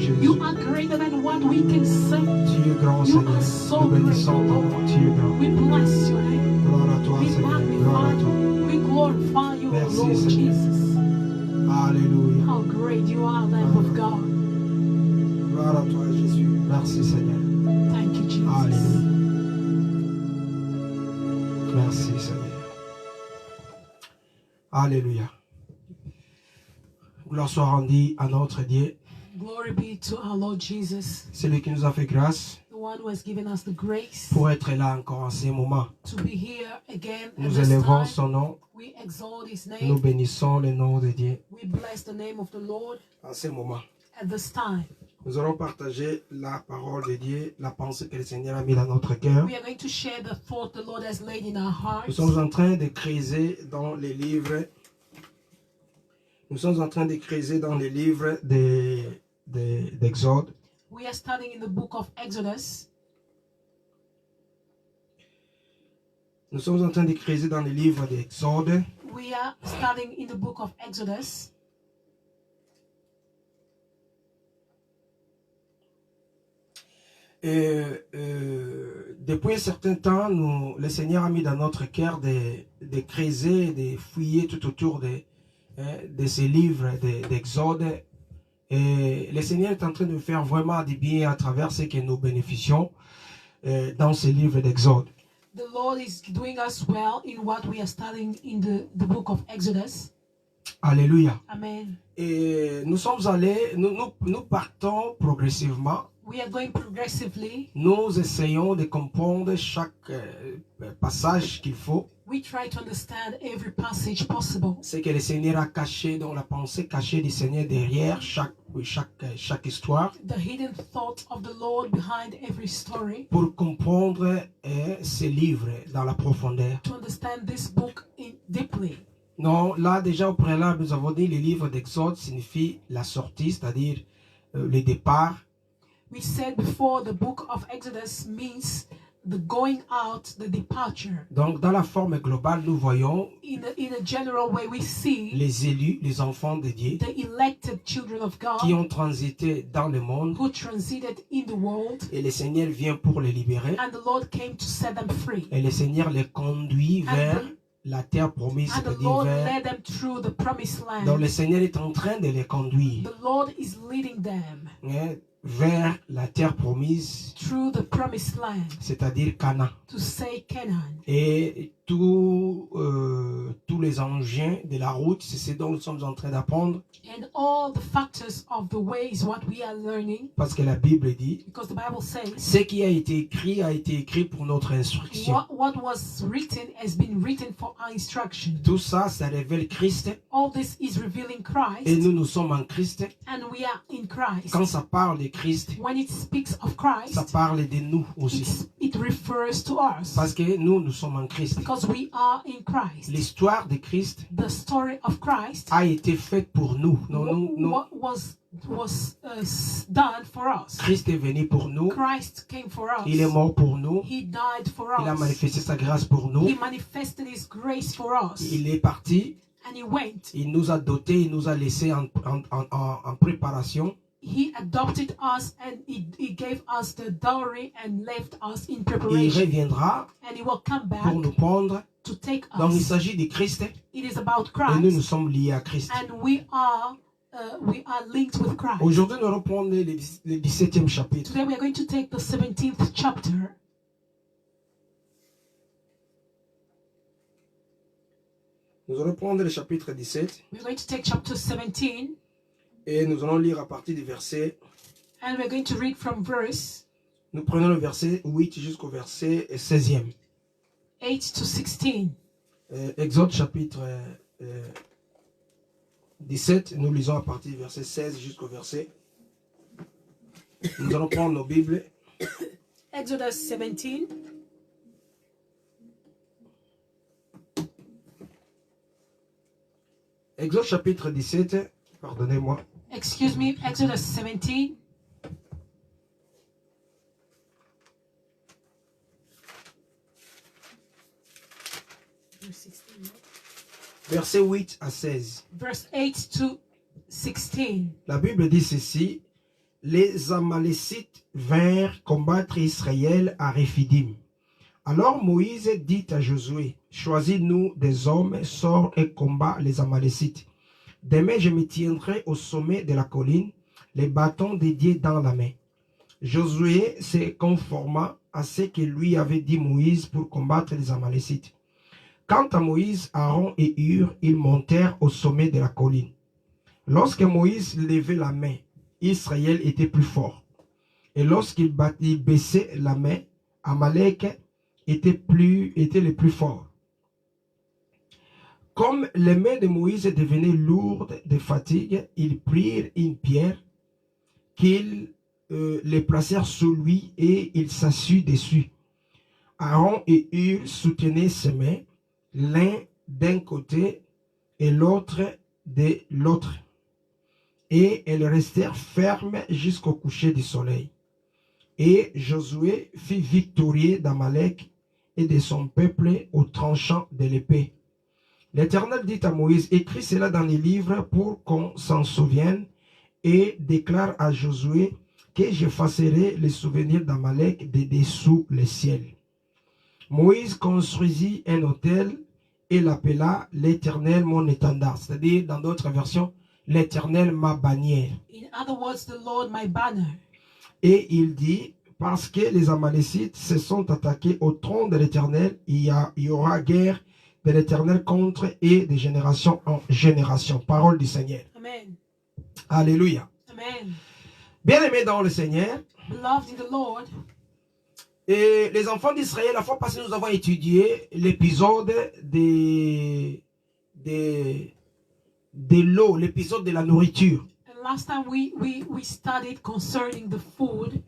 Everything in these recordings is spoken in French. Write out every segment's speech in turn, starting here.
Jésus. You are greater than what we can say. Tu es grand, You Seigneur. are so Nous great, bénissons ton Lord. nom. Tu es grand. We bless your name. Gloire à toi, We Seigneur. Gloire magnify à toi. you. We glorify you, Merci, Lord Seigneur. Jesus. Alléluia. How great you are, Lamb of God. Gloire à toi, Jésus. Merci, Seigneur. Thank you, Jesus. Alléluia. Merci, Seigneur. Alléluia. Gloire soit rendue à notre Dieu, Glory be to our Lord Jesus, celui qui nous a fait grâce the one who has given us the grace pour être là encore en ces moments. to be here again at Nous this élevons time. son nom, We exalt his nous name. bénissons le nom de Dieu We bless the name of the Lord en ces moments. at this time. Nous allons partager la parole de Dieu, la pensée que le Seigneur a mis dans notre cœur. We are going to share the thought the Lord has laid in our Nous hearts. sommes en train de creuser dans les livres. Nous sommes en train de creuser dans les livres d'Exode. We are studying in the book of Exodus. Nous sommes en train de creuser dans les livres d'Exode. We are studying in the book of Exodus. Et depuis un certain temps, le Seigneur a mis dans notre cœur de creuser, de fouiller tout autour de ces livres d'Exode. Et le Seigneur est en train de faire vraiment du bien à travers ce que nous bénéficions dans ces livres d'Exode. The Lord is doing us well in what we are studying in the book of Exodus. Alléluia. Amen. Et nous sommes allés, nous partons progressivement. We are going progressively. Nous essayons de comprendre chaque passage qu'il faut. We try to understand every passage possible. Ce que le Seigneur a caché, dans la pensée cachée du Seigneur derrière chaque histoire. The hidden thoughts of the Lord behind every story. Pour comprendre ces livres dans la profondeur. To understand this book deeply. Non, là déjà au préalable, nous avons dit le livre d'Exode signifie la sortie, c'est-à-dire le départ. We said before the book of Exodus means the going out, the departure. Donc dans la forme globale, nous voyons in a general way, we see les élus, les enfants de Dieu, the elected children of God qui ont transité dans le monde, who transited in the world, et le Seigneur vient pour les libérer, and the Lord came to set them free. et le Seigneur les conduit vers la terre promise, And the c'est-à-dire Lord vers... led them through the promised land. Donc le Seigneur est en train de les conduire The Lord is leading them vers la terre promise, through the promised land, c'est-à-dire Canaan. to say Canaan. Et tous les engins de la route, c'est ce dont nous sommes en train d'apprendre. And all the factors of the way is what we are learning, Parce que la Bible dit, because the Bible says ce qui a été écrit pour notre instruction. what was written has been written for our instruction. Tout ça, ça révèle Christ. All this is revealing Christ, Et nous sommes en Christ. and we are in Christ. Quand ça parle de Christ, When it speaks of Christ, ça parle de nous aussi. it refers to us, Parce que nous sommes en Christ. because we are in Christ. L'histoire de Christ The story of Christ a été faite pour nous. what was done for us. Christ est venu pour nous. Christ came for us. Il est mort pour nous. He died for Il a us. manifesté sa grâce pour nous. He manifested His grace for us. Il est parti. And He went. Il nous a dotés. Il nous a laissés en préparation. He adopted us, and he gave us the dowry and left us in Il preparation. reviendra And He will come back pour nous prendre. to take Donc il us. s'agit de Christ. It is about Et nous Christ, sommes liés à Christ. and we are linked with Christ. Aujourd'hui, nous reprenons le 17e chapitre. Today we are going to take the 17th chapter. Nous allons prendre le chapitre 17 We're going to take chapter 17, et nous allons lire à partir du verset. and we're going to read from verse Nous prenons le verset 8 jusqu'au verset 16e. 8 to 16. Exode chapitre 17, nous lisons à partir du verset 16 jusqu'au verset. Nous allons prendre nos Bibles. Exodus 17. Exode chapitre 17, pardonnez-moi. Excuse me, Exodus 17. Verset 8 à 16. Verse 8 to 16. La Bible dit ceci. les Amalécites vinrent combattre Israël à Réphidim. Alors Moïse dit à Josué, choisis-nous des hommes, sors et combat les Amalécites. Demain, je me tiendrai au sommet de la colline, les bâtons dédiés dans la main. Josué se conforma à ce que lui avait dit Moïse pour combattre les Amalécites. Quant à Moïse, Aaron et Hur, ils montèrent au sommet de la colline. Lorsque Moïse levait la main, Israël était plus fort. Et lorsqu'il baissait la main, Amalek était le plus fort. Comme les mains de Moïse devenaient lourdes de fatigue, ils prirent une pierre qu'ils les placèrent sous lui et il s'assit dessus. Aaron et Hur soutenaient ses mains, l'un d'un côté et l'autre de l'autre. Et elles restèrent fermes jusqu'au coucher du soleil. Et Josué fit victorieux d'Amalek et de son peuple au tranchant de l'épée. L'Éternel dit à Moïse, écris cela dans les livres pour qu'on s'en souvienne et déclare à Josué que j'effacerai les souvenirs d'Amalek de dessous le ciel. Moïse construisit un autel et l'appela l'Éternel mon étendard, c'est-à-dire dans d'autres versions, l'Éternel ma bannière. In other words, the Lord my banner. Et il dit, parce que les Amalécites se sont attaqués au trône de l'Éternel, il y aura guerre de l'Éternel contre et de génération en génération. Parole du Seigneur. Amen. Alléluia. Amen. Bien-aimés dans le Seigneur, Beloved in the Lord, et les enfants d'Israël, la fois passée, nous avons étudié l'épisode de l'eau, l'épisode de la nourriture. and last time we studied concerning the food,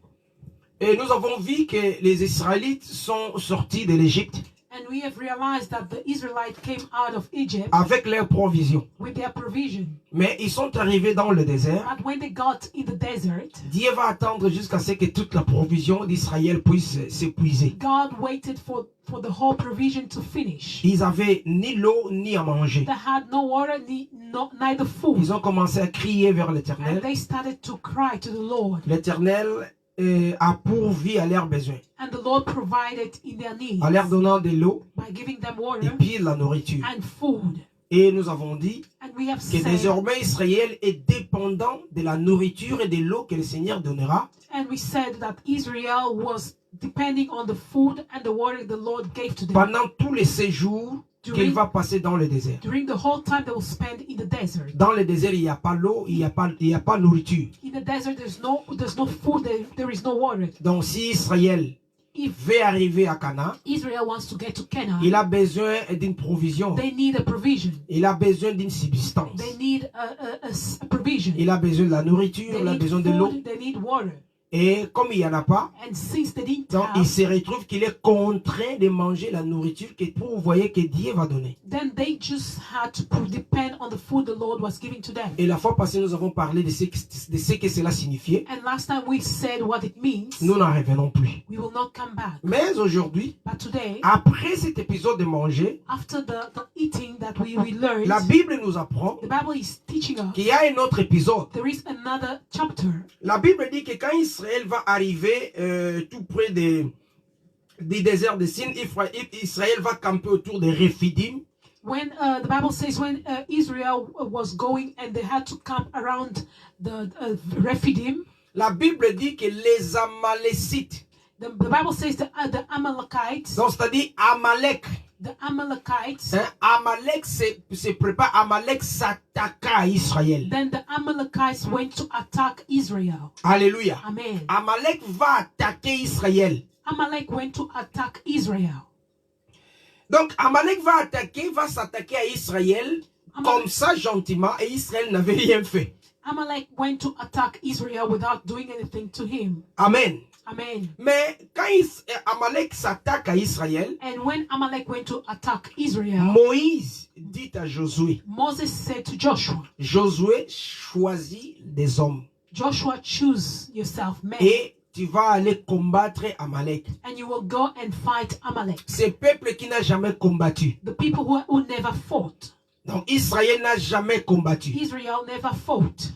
Et nous avons vu que les Israélites sont sortis de l'Égypte and we have realized that the Israelites came out of Egypt avec leurs provisions. with their provision. Mais ils sont arrivés dans le désert. But when they got in the desert, Dieu va attendre jusqu'à ce que toute la provision d'Israël puisse s'épuiser. God waited for the whole provision to finish. Ils avaient ni l'eau ni à manger. They had no water, neither food. Ils ont commencé à crier vers And l'Éternel. they started to cry to the Lord. L'Éternel a pourvu à leurs besoins, And the Lord provided in their needs en leur donnant de l'eau by giving them et water puis de la nourriture. and food. Et nous avons dit And we have que said, désormais Israël est dépendant de la nourriture et de l'eau que le Seigneur donnera. and we said that Israel was depending on the food and the water the Lord gave to them Pendant tous les séjours qu'il va passer dans le désert. during the whole time they will spend in the desert. Dans le désert, il n'y a pas l'eau, il n'y a pas nourriture. In the desert, there's no food, there is no water. Donc si Israël If veut arriver à Canaan, Israel wants to get to Canaan, il a besoin d'une provision. they need a provision. Il a besoin d'une subsistance. They need a provision. Il a besoin de la nourriture, They il a need besoin de l'eau. food, they need water. Et comme il n'y en a pas, And since they didn't donc il have, se retrouve qu'il est contraint de manger la nourriture que vous voyez que Dieu va donner. then they just had to depend on the food the Lord was giving to them. Et la fois passée, nous avons parlé de ce que cela signifiait. And last time we said what it means. Nous n'en revenons plus. We will not come back. Mais aujourd'hui, But today, après cet épisode de manger, after the eating that we learned, la Bible nous apprend the Bible is teaching us qu'il y a un autre épisode. there is another chapter. La Bible dit que quand Israël va arriver tout près du désert de Sin, Israël va camper autour de Réphidim. When the Bible says when Israel was going and they had to camp around the Rephidim, La Bible dit que les Amalécites, the Bible says the Amalekites, donc c'est-à-dire Amalek, the Amalekites, hein, Amalek se prépare, Amalek s'attaqua à Israël. then the Amalekites went to attack Israel. Alléluia. Amen. Amalek va attaquer Israël. Amalek went to attack Israel. Donc Amalek va s'attaquer à Israël comme ça gentiment et Israël n'avait rien fait. Amalek went to attack Israel without doing anything to him. Amen. Amen. Mais quand Amalek s'attaque à Israël, And when Amalek went to attack Israel, Moïse dit à Josué, Moses said to Joshua, Josué choisit des hommes Joshua, choose yourself men, et tu vas aller combattre Amalek. and you will go and fight Amalek. Ce peuple qui n'a jamais combattu. The people who never fought. Donc Israël n'a jamais combattu. Israel never fought.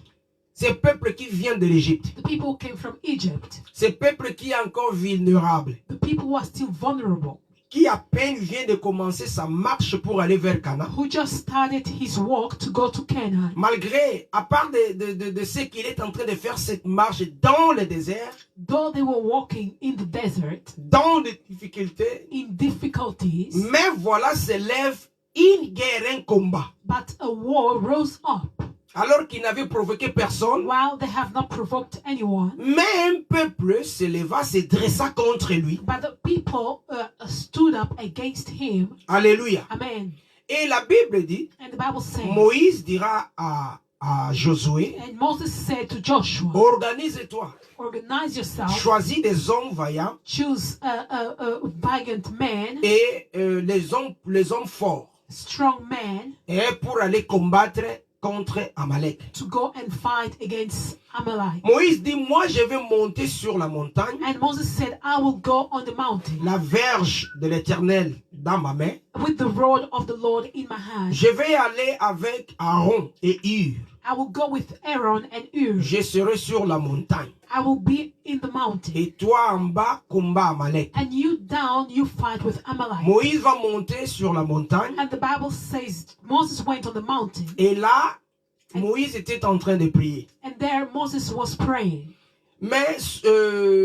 Ces peuples qui viennent de l'Égypte. The people who came from Egypt. Ces peuples qui est encore vulnérable. The people who are still vulnerable. Qui à peine vient de commencer sa marche pour aller vers Canaan. Who just started his walk to go to Canaan. Malgré, à part de ce qu'il est en train de faire cette marche dans le désert. Though they were walking in the desert. Dans des difficultés. In difficulties. Mais voilà s'élève une guerre, un combat. But a war rose up. Alors qu'ils n'avaient provoqué personne. While they have not provoked anyone. Mais un peuple se leva, se dressa contre lui. But the people stood up against him. Alléluia. Amen. Et la Bible dit, and the Bible says, Moïse dira à Josué, and Moses said to Joshua, organise-toi. Organize yourself. Choisis des hommes vaillants. Choose a valiant man. Et les hommes forts. Strong men. Et pour aller combattre contre Amalek. To go and fight against Amalek. Moïse dit, moi je vais monter sur la montagne. And Moses said, I will go on the mountain. La verge de l'Éternel dans ma main. With the rod of the Lord in my hand. Je vais aller avec Aaron et Hur. I will go with Aaron and Hur. Je serai sur la montagne. I will be in the mountain. Et toi en bas, combat Amalek. And you down, you fight with Amalek. Moïse va monter sur la montagne. And the Bible says Moses went on the mountain. Et là, Moïse était en train de prier. And there Moses was praying. Mais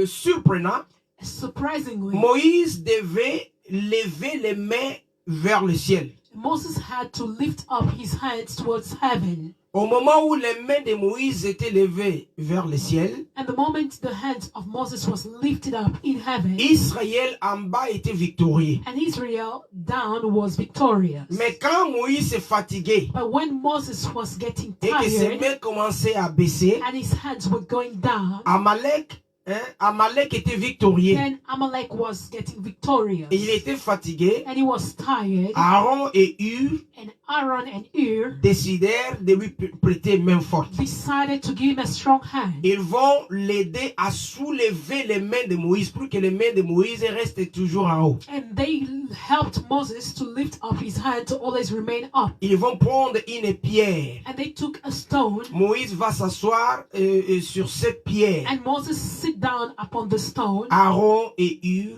surprenant, surprisingly, Moïse devait lever les mains vers le ciel. Moses had to lift up his hands towards heaven. Au moment où les mains de Moïse étaient levées vers le ciel, and the moment the hands of Moses was lifted up in heaven, Israël en bas était victorieux. And Israel down was victorious. Mais quand Moïse est fatigué, but when Moses was getting et que ses mains commençaient à baisser, and his hands were going down, Amalek était victorieux. Then Amalek was getting victorious. Et il était fatigué. And he was tired. Aaron et Hur décidèrent de lui prêter main forte. Decided to give him a strong hand. Ils vont l'aider à soulever les mains de Moïse pour que les mains de Moïse restent toujours en haut. And they helped Moses to lift up his hand to always remain up. Ils vont prendre une pierre. And they took a stone. Moïse va s'asseoir sur cette pierre. And Moses sit down upon the stone. Aaron et Hur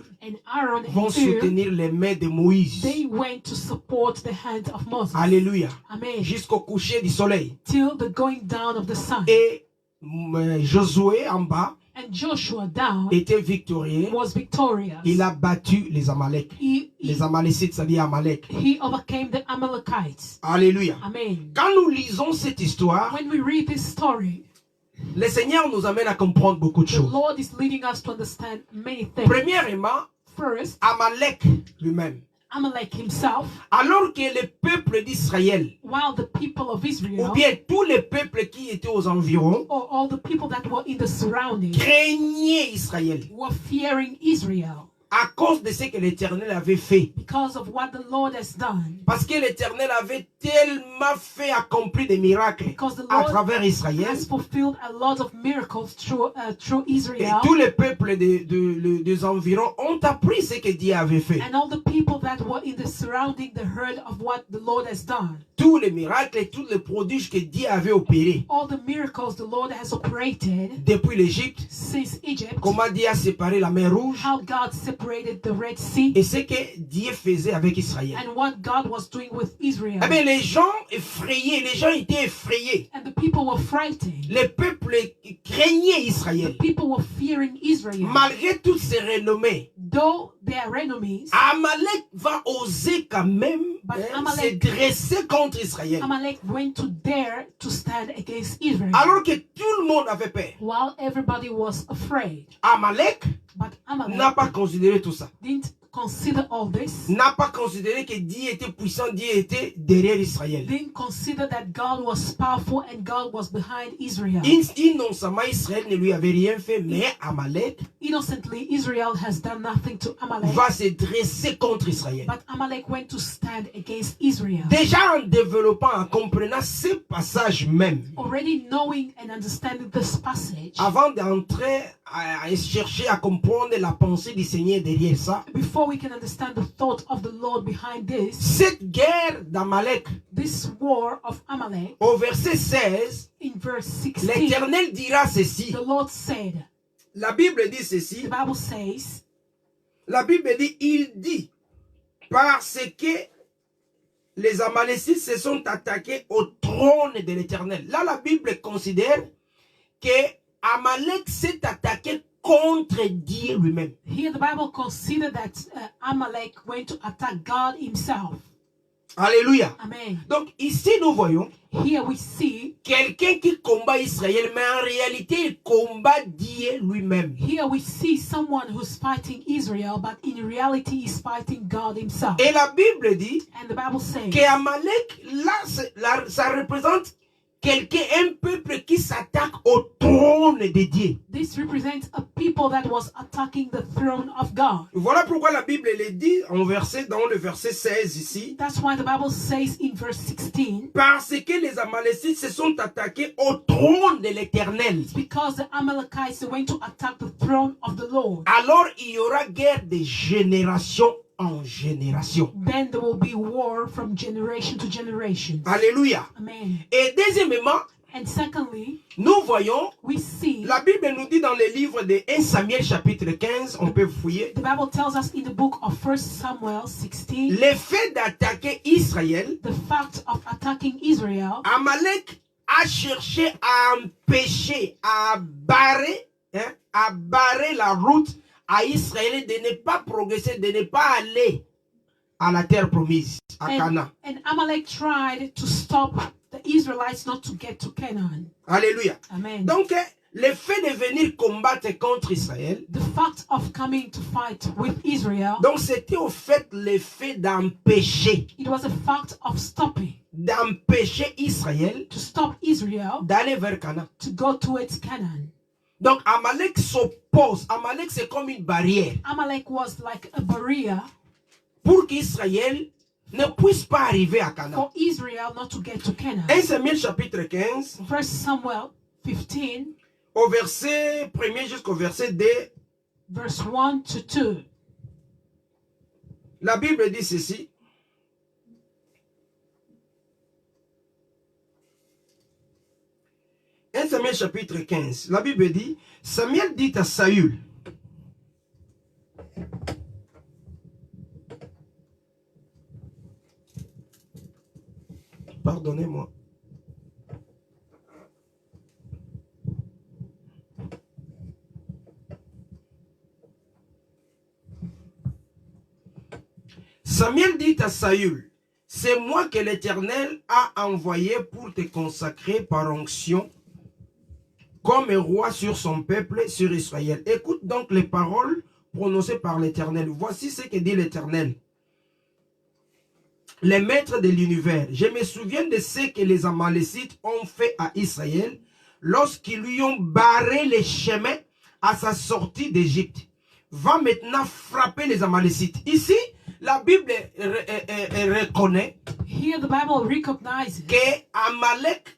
vont and soutenir les mains de Moïse. They went to support the hand of Moses. Alléluia. Amen. Jusqu'au coucher du soleil. Till the going down of the sun. Et Josué en bas and Joshua down était victorieux. Was victorious. Il a battu les Amalek. Les Amalécites, c'est-à-dire Amalek. He overcame the Amalekites. Alléluia. Amen. Quand nous lisons cette histoire, when we read this story, le Seigneur nous amène à comprendre beaucoup de choses. The Lord is leading us to understand many things. Premièrement, first, Amalek lui-même. Amalek himself, alors que le peuple d'Israël, while the people of Israel, ou bien tous les peuples qui étaient aux environs, or all the people that were in the surroundings, craignaient Israël, were fearing Israel, à cause de ce que l'Éternel avait fait. Because of what the Lord has done. Parce que l'Éternel avait tellement fait accomplir des miracles à travers Israël. Has fulfilled a lot of miracles through Israel. Et tous les peuples des environs ont appris ce que Dieu avait fait. And all the people that were in the surrounding, they heard of what the Lord has done. Tous les miracles et tous les prodiges que Dieu avait opérés. All the miracles the Lord has operated. Depuis l'Égypte. Since Egypt. Comment Dieu a séparé la mer Rouge. How God separated the Red Sea. Et ce que Dieu faisait avec Israël. And what God was doing with Israel. Eh bien, les gens effrayés, les gens étaient effrayés. And the people were frightened. Les peuples craignaient Israël. The people were fearing Israel. Malgré toutes ces renommées. Though they are enemies. Amalek va oser quand même se dresser contre Israël. Amalek went to dare to stand against Israel. Alors que tout le monde avait peur. While everybody was afraid. Amalek n'a pas considéré tout ça. Didn't consider all this. N'a pas considéré que Dieu était puissant, Dieu était derrière Israël. Didn't consider that God was powerful and God was behind Israel. Innocemment, Israël ne lui avait rien fait, mais Amalek innocently Israel has done nothing to Amalek. Va se dresser contre Israël. But Amalek went to stand against Israel. Déjà en développant, en comprenant ce passage même. Already knowing and understanding this passage. Avant d'entrer à chercher à comprendre la pensée du Seigneur derrière ça. Before we can understand the thought of the Lord behind this, Cette guerre d'Amalek, this war of Amalek, au verset 16, in verse 16, l'Éternel dira ceci. the Lord said, La Bible dit ceci. the Bible says, La Bible dit, il dit, parce que les Amalécites se sont attaqués au trône de l'Éternel. Là, la Bible considère que Amalek s'est attaqué contre Dieu lui-même. here the Bible considered that Amalek went to attack God himself. Alléluia. Amen. Donc ici, nous voyons Here we see, quelqu'un qui combat Israël, mais en réalité, il combat Dieu lui-même. here we see someone who's fighting Israel, but in reality he's fighting God himself. Et la Bible dit And the Bible says que Amalek, là, ça représente quelqu'un, un peuple qui s'attaque au trône de Dieu. this represents a people that was attacking the throne of God. Voilà pourquoi la Bible le dit dans le verset 16 ici. That's why the Bible says in verse 16, Parce que les Amalécites se sont attaqués au trône de l'Éternel. because the Amalekites went to attack the throne of the Lord. Alors il y aura guerre de génération en génération. Then there will be war from generation to generation. Alléluia. Amen. Et deuxièmement, And secondly, nous voyons, we see la Bible nous dit dans le livre de 1 Samuel chapitre 15, on peut fouiller, the Bible tells us in the book of 1 Samuel 16, le fait d'attaquer Israël, the fact of attacking Israel, Amalek a cherché à empêcher, à barrer la route à Israël de ne pas progresser, de ne pas aller à la terre promise, à Canaan. and Amalek tried to stop the Israelites not to get to Canaan. Alléluia. Amen. Donc, le fait de venir combattre contre Israël, The fact of coming to fight with Israel, donc c'était au fait le fait d'empêcher, it was a fact of d'empêcher Israël to stop Israel d'aller vers Canaan. to go towards Canaan. Donc Amalek s'oppose. Amalek c'est comme une barrière Amalek was like a barrier pour qu'Israël ne puisse pas arriver à Canaan. for Israel not to get to Canaan. 1 Samuel chapitre 15, 1 Samuel 15, au verset 1er jusqu'au verset 2, verse 1 to 2. la Bible dit ceci. Samuel chapitre 15, la Bible dit, Samuel dit à Saül, pardonnez-moi. Samuel dit à Saül, c'est moi que l'Éternel a envoyé pour te consacrer par onction comme roi sur son peuple, sur Israël. Écoute donc les paroles prononcées par l'Éternel. Voici ce que dit l'Éternel, les maîtres de l'univers. Je me souviens de ce que les Amalécites ont fait à Israël lorsqu'ils lui ont barré les chemins à sa sortie d'Égypte. Va maintenant frapper les Amalécites. Ici, la Bible reconnaît Here the Bible recognizes que Amalek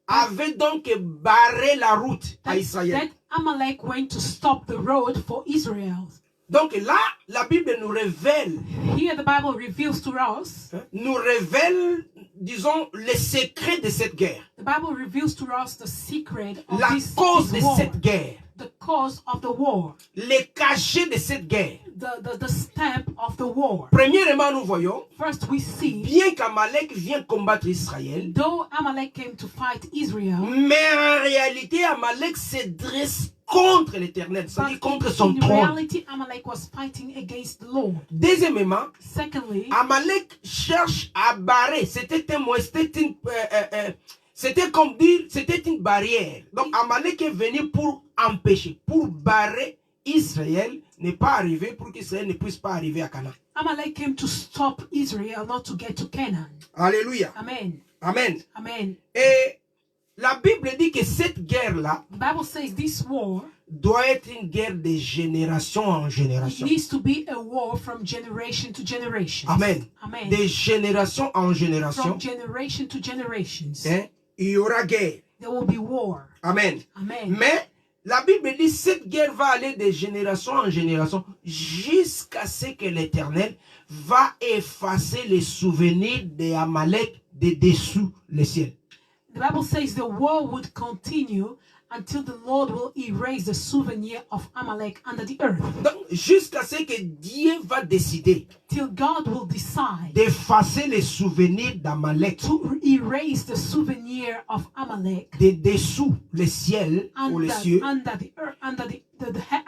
avait donc barré la route à Israël. that Amalek went to stop the road for Israel. Donc là, la Bible nous révèle, Here the Bible reveals to us, disons, les secrets de cette guerre. the Bible reveals to us the secret of La this cause de war, cette guerre. the cause of the war, Les cachets de cette guerre. the stamp of the war. Premièrement, nous voyons, First we see, bien qu'Amalek vienne combattre Israël, though Amalek came to fight Israel, mais en réalité, Amalek se dresse contre l'Éternel, c'est-à-dire contre son in trône. reality Amalek was fighting against the Lord. Deuxièmement, Secondly, Amalek cherche à barrer. C'était comme dire, c'était une barrière. Donc Amalek est venu pour empêcher, pour barrer Israël ne pas arriver, pour qu'Israël ne puisse pas arriver à Canaan. Amalek came to stop Israel not to get to Canaan. Alléluia. Amen. Amen. Amen. Et la Bible dit que cette guerre-là The Bible says this war doit être une guerre de génération en génération. needs to be a war from generation to generation. Amen. Amen. De génération en génération, From generation to generations. il y aura guerre. There will be war. Amen. Amen. Mais La Bible dit cette guerre va aller de génération en génération jusqu'à ce que l'Éternel va effacer les souvenirs d'Amalek de dessous le ciel. The Bible says the war would continue until the Lord will erase the souvenir of Amalek under the earth. Donc, jusqu'à ce que Dieu va décider Till God will decide d'effacer les souvenirs d'Amalek to erase the souvenir of Amalek de dessous le ciel ou les cieux. under the earth,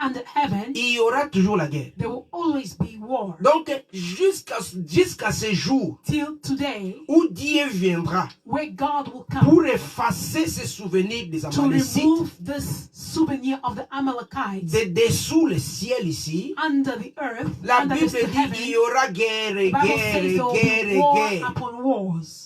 under heaven. Il y aura toujours la guerre. There will always be war. Donc, jusqu'à ce jour Till today, où Dieu viendra where God will come pour effacer ces souvenirs des to Amalécites remove this souvenir of the Amalekites de dessous le ciel ici. under the earth, La under Bible the dit heaven. qu'il y aura guerre et The Bible guerre says et there will guerre be et war guerre. upon wars.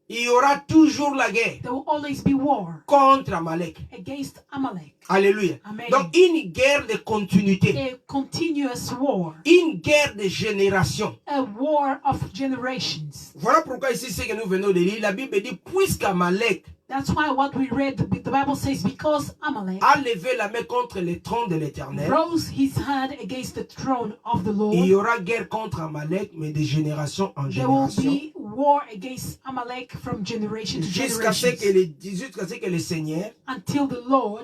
Il y aura toujours la guerre There will always be war contre Amalek. against Amalek. Alléluia. Amen. Donc une guerre de continuité, A continuous war. une guerre de génération. A war of generations. Voilà pourquoi ici ce que nous venons de lire, la Bible dit puisqu'Amalek That's why what we read, the Bible says, because Amalek a levé la main contre le trône de l'Éternel, rose his hand against the throne of the il y Lord, aura guerre contre Amalek, mais de génération en there will génération. be war against Amalek from generation to Jusqu'à ce generation. que le Seigneur Until the Lord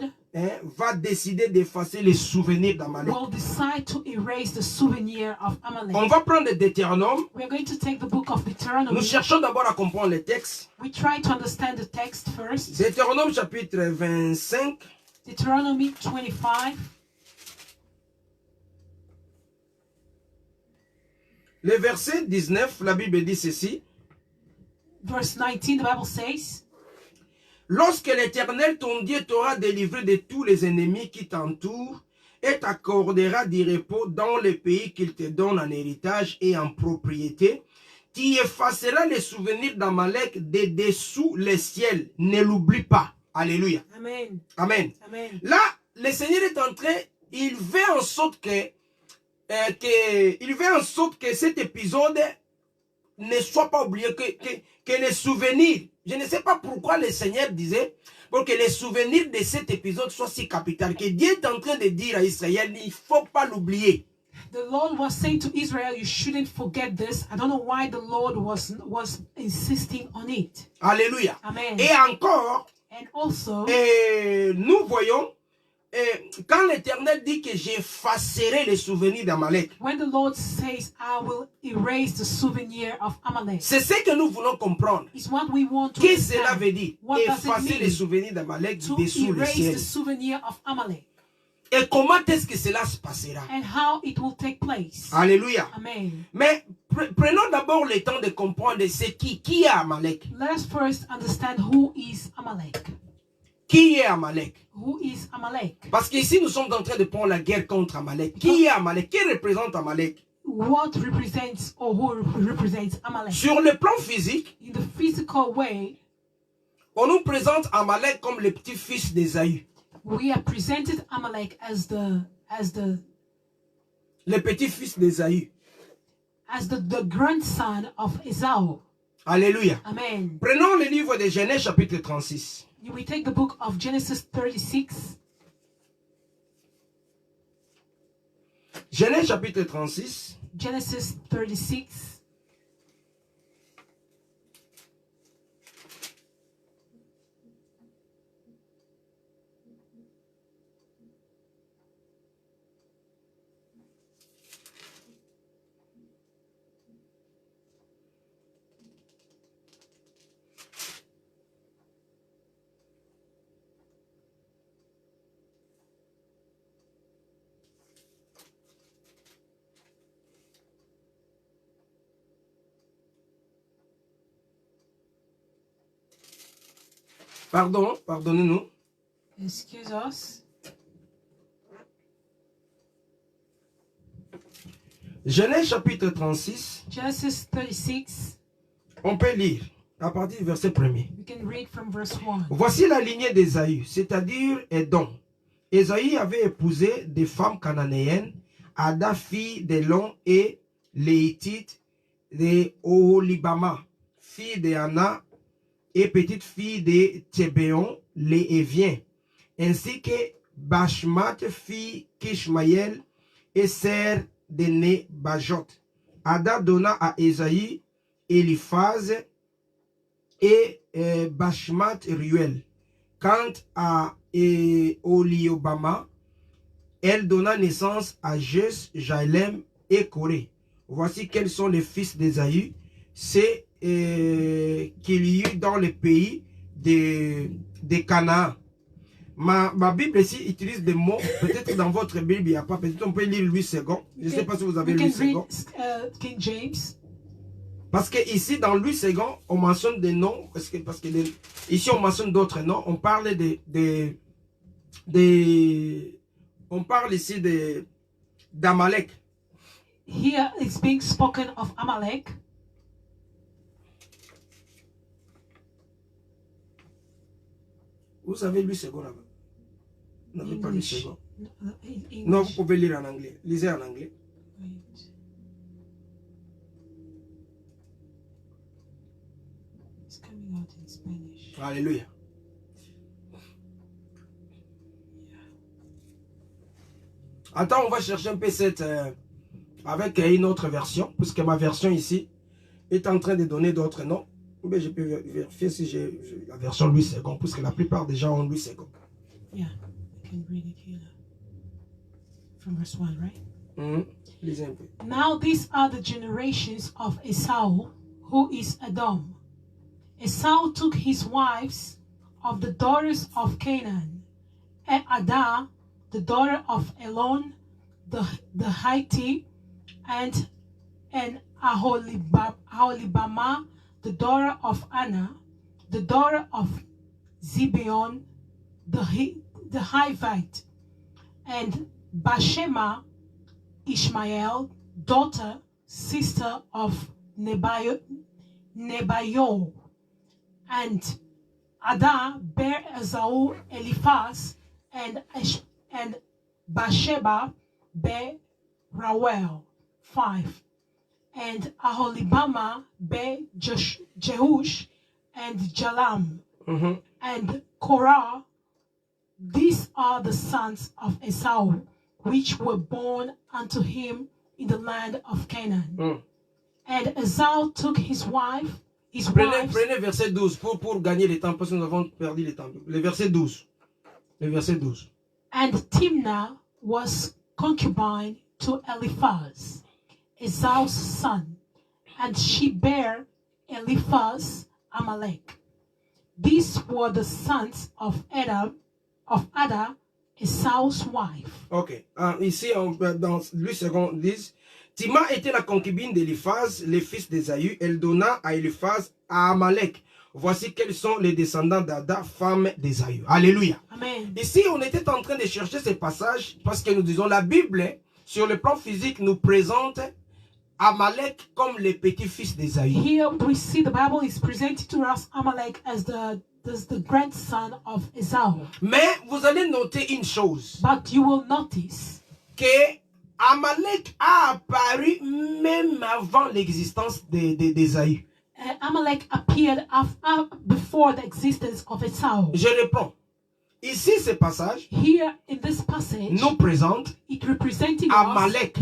va décider d'effacer les souvenirs d'Amalek. will decide to erase the souvenir of On Amalek. va prendre Deutéronome. We are going to take the book of Nous Deuteronomy. cherchons d'abord à comprendre le texte. We try to understand the text first. Deutéronome chapitre 25. Deuteronomy 25, Le verset 19, la Bible dit ceci. verse 19, the Bible says, Lorsque l'Éternel, ton Dieu, t'aura délivré de tous les ennemis qui t'entourent et t'accordera du repos dans le pays qu'il te donne en héritage et en propriété, tu effaceras les souvenirs d'Amalek de dessous le ciel. Ne l'oublie pas. Alléluia. Amen, Amen. Amen. Là, le Seigneur est en train, il veut en sorte que cet épisode ne soit pas oublié, que les souvenirs, je ne sais pas pourquoi le Seigneur disait, pour que les souvenirs de cet épisode soient si capitaux, que Dieu est en train de dire à Israël, il ne faut pas l'oublier. The Lord was saying to Israel, you shouldn't forget this. I don't know why the Lord was insisting on it. Alléluia. Amen. Et encore, And also, nous voyons, quand l'Éternel dit que j'effacerai les souvenirs d'Amalek, when the Lord says, I will erase the souvenir of Amalek, c'est ce que nous voulons comprendre. it's what we want to Qu'est-ce que cela understand. veut dire? What does it Effacer mean les souvenirs d'Amalek to dessous le erase ciel. the souvenir of Amalek, Et comment est-ce que cela se passera? and how it will take place. Alléluia. Amen. Mais prenons d'abord le temps de comprendre c'est qui est Amalek. Let us first understand who is Amalek. Qui est Amalek? Who is Amalek? Parce qu'ici nous sommes en train de prendre la guerre contre Amalek. Qui est Amalek? Qui représente Amalek? What represents or who represents Amalek? Sur le plan physique, In the physical way, on nous présente Amalek comme le petit-fils d'Ésaü. we are presented Amalek as the Le petit-fils d'Ésaü. the grandson of Esau. Alléluia. Amen. Prenons le livre de Genèse chapitre 36. We take the book of Genesis 36. Genèse chapitre 36. Genesis 36. Pardonnez-nous. Excuse us. Genèse chapitre 36. Genesis 36. On peut lire à partir du verset 1er. We can read from verse 1. Voici la lignée d'Ésaü, c'est-à-dire Édom. Ésaü avait épousé des femmes cananéennes, Ada, fille d'Élon, et les Hittites de Oholibama, fille d'Anna, et petite fille de Thébéon, les Éviens, ainsi que Bashmat fit qu'Ishmaël et Ser d'aîné Bajot. Ada donna à Ésaïe Eliphaz et Bashmat Ruel. Quant à Oliobama, elle donna naissance à Jess, Jaelem et Corée. Voici quels sont les fils d'Ésaü. C'est qu'il y eut dans le pays de Canaan. Ma Bible ici utilise des mots. Peut-être dans votre Bible, il n'y a pas. Peut-être on peut lire Louis II. Je ne sais pas si vous avez Louis II. King James. Parce que ici, dans Louis II, on mentionne des noms. Ici, on mentionne d'autres noms. On parle on parle ici d'Amalek. Here it's being spoken of Amalek. Vous avez Louis II là-bas? Vous n'avez pas Louis II? Non, vous pouvez lire en anglais. Lisez en anglais. It's coming out in Spanish. Alléluia. Attends, on va chercher un peu cette avec une autre version, puisque ma version ici est en train de donner d'autres noms. Mais je peux vérifier si j'ai la version Louis II, puisque la plupart des gens ont Louis II. Yeah, I can read it here. From verse 1, right? Lisez un peu. Now these are the generations of Esau, who is Edom. Esau took his wives of the daughters of Canaan, and Adah, the daughter of Elon, the Hittite, and Aholibama, the daughter of Anna, the daughter of Zibeon, the Hivite, and Bashema, Ishmael, daughter, sister of Nebaioth, and Adah bare Esau Eliphaz, and Bathsheba bare Rawel. 5. And Aholibama bare Jehush and Jalam, and Korah. These are the sons of Esau, which were born unto him in the land of Canaan. And Esau took his wife, Prenez verset 12 pour gagner le temps, parce que nous avons perdu le temps. Le verset 12. Le verset 12. And Timnah was concubine to Eliphaz, Esau's son, and she bare Eliphaz Amalek. These were the sons of Ada, Esau's wife. Ok. Ici, dans Louis II, dit Tima était la concubine d'Eliphaz, les fils d'Ésaü. Elle donna à Eliphaz à Amalek. Voici quels sont les descendants d'Ada, femme d'Ésaü. Alléluia. Amen. Ici, on était en train de chercher ces passages parce que nous disons la Bible, sur le plan physique, nous présente Amalek comme les petits-fils d'Ésaü. Here we see the Bible is presented to us Amalek as the grandson of Esau. Mais vous allez noter une chose. But you will notice que Amalek a apparu même avant l'existence d'Ésaü. Amalek appeared before the existence of Esau. Je reprends. Ici, ce passage Here in this passage, nous présente it representing Amalek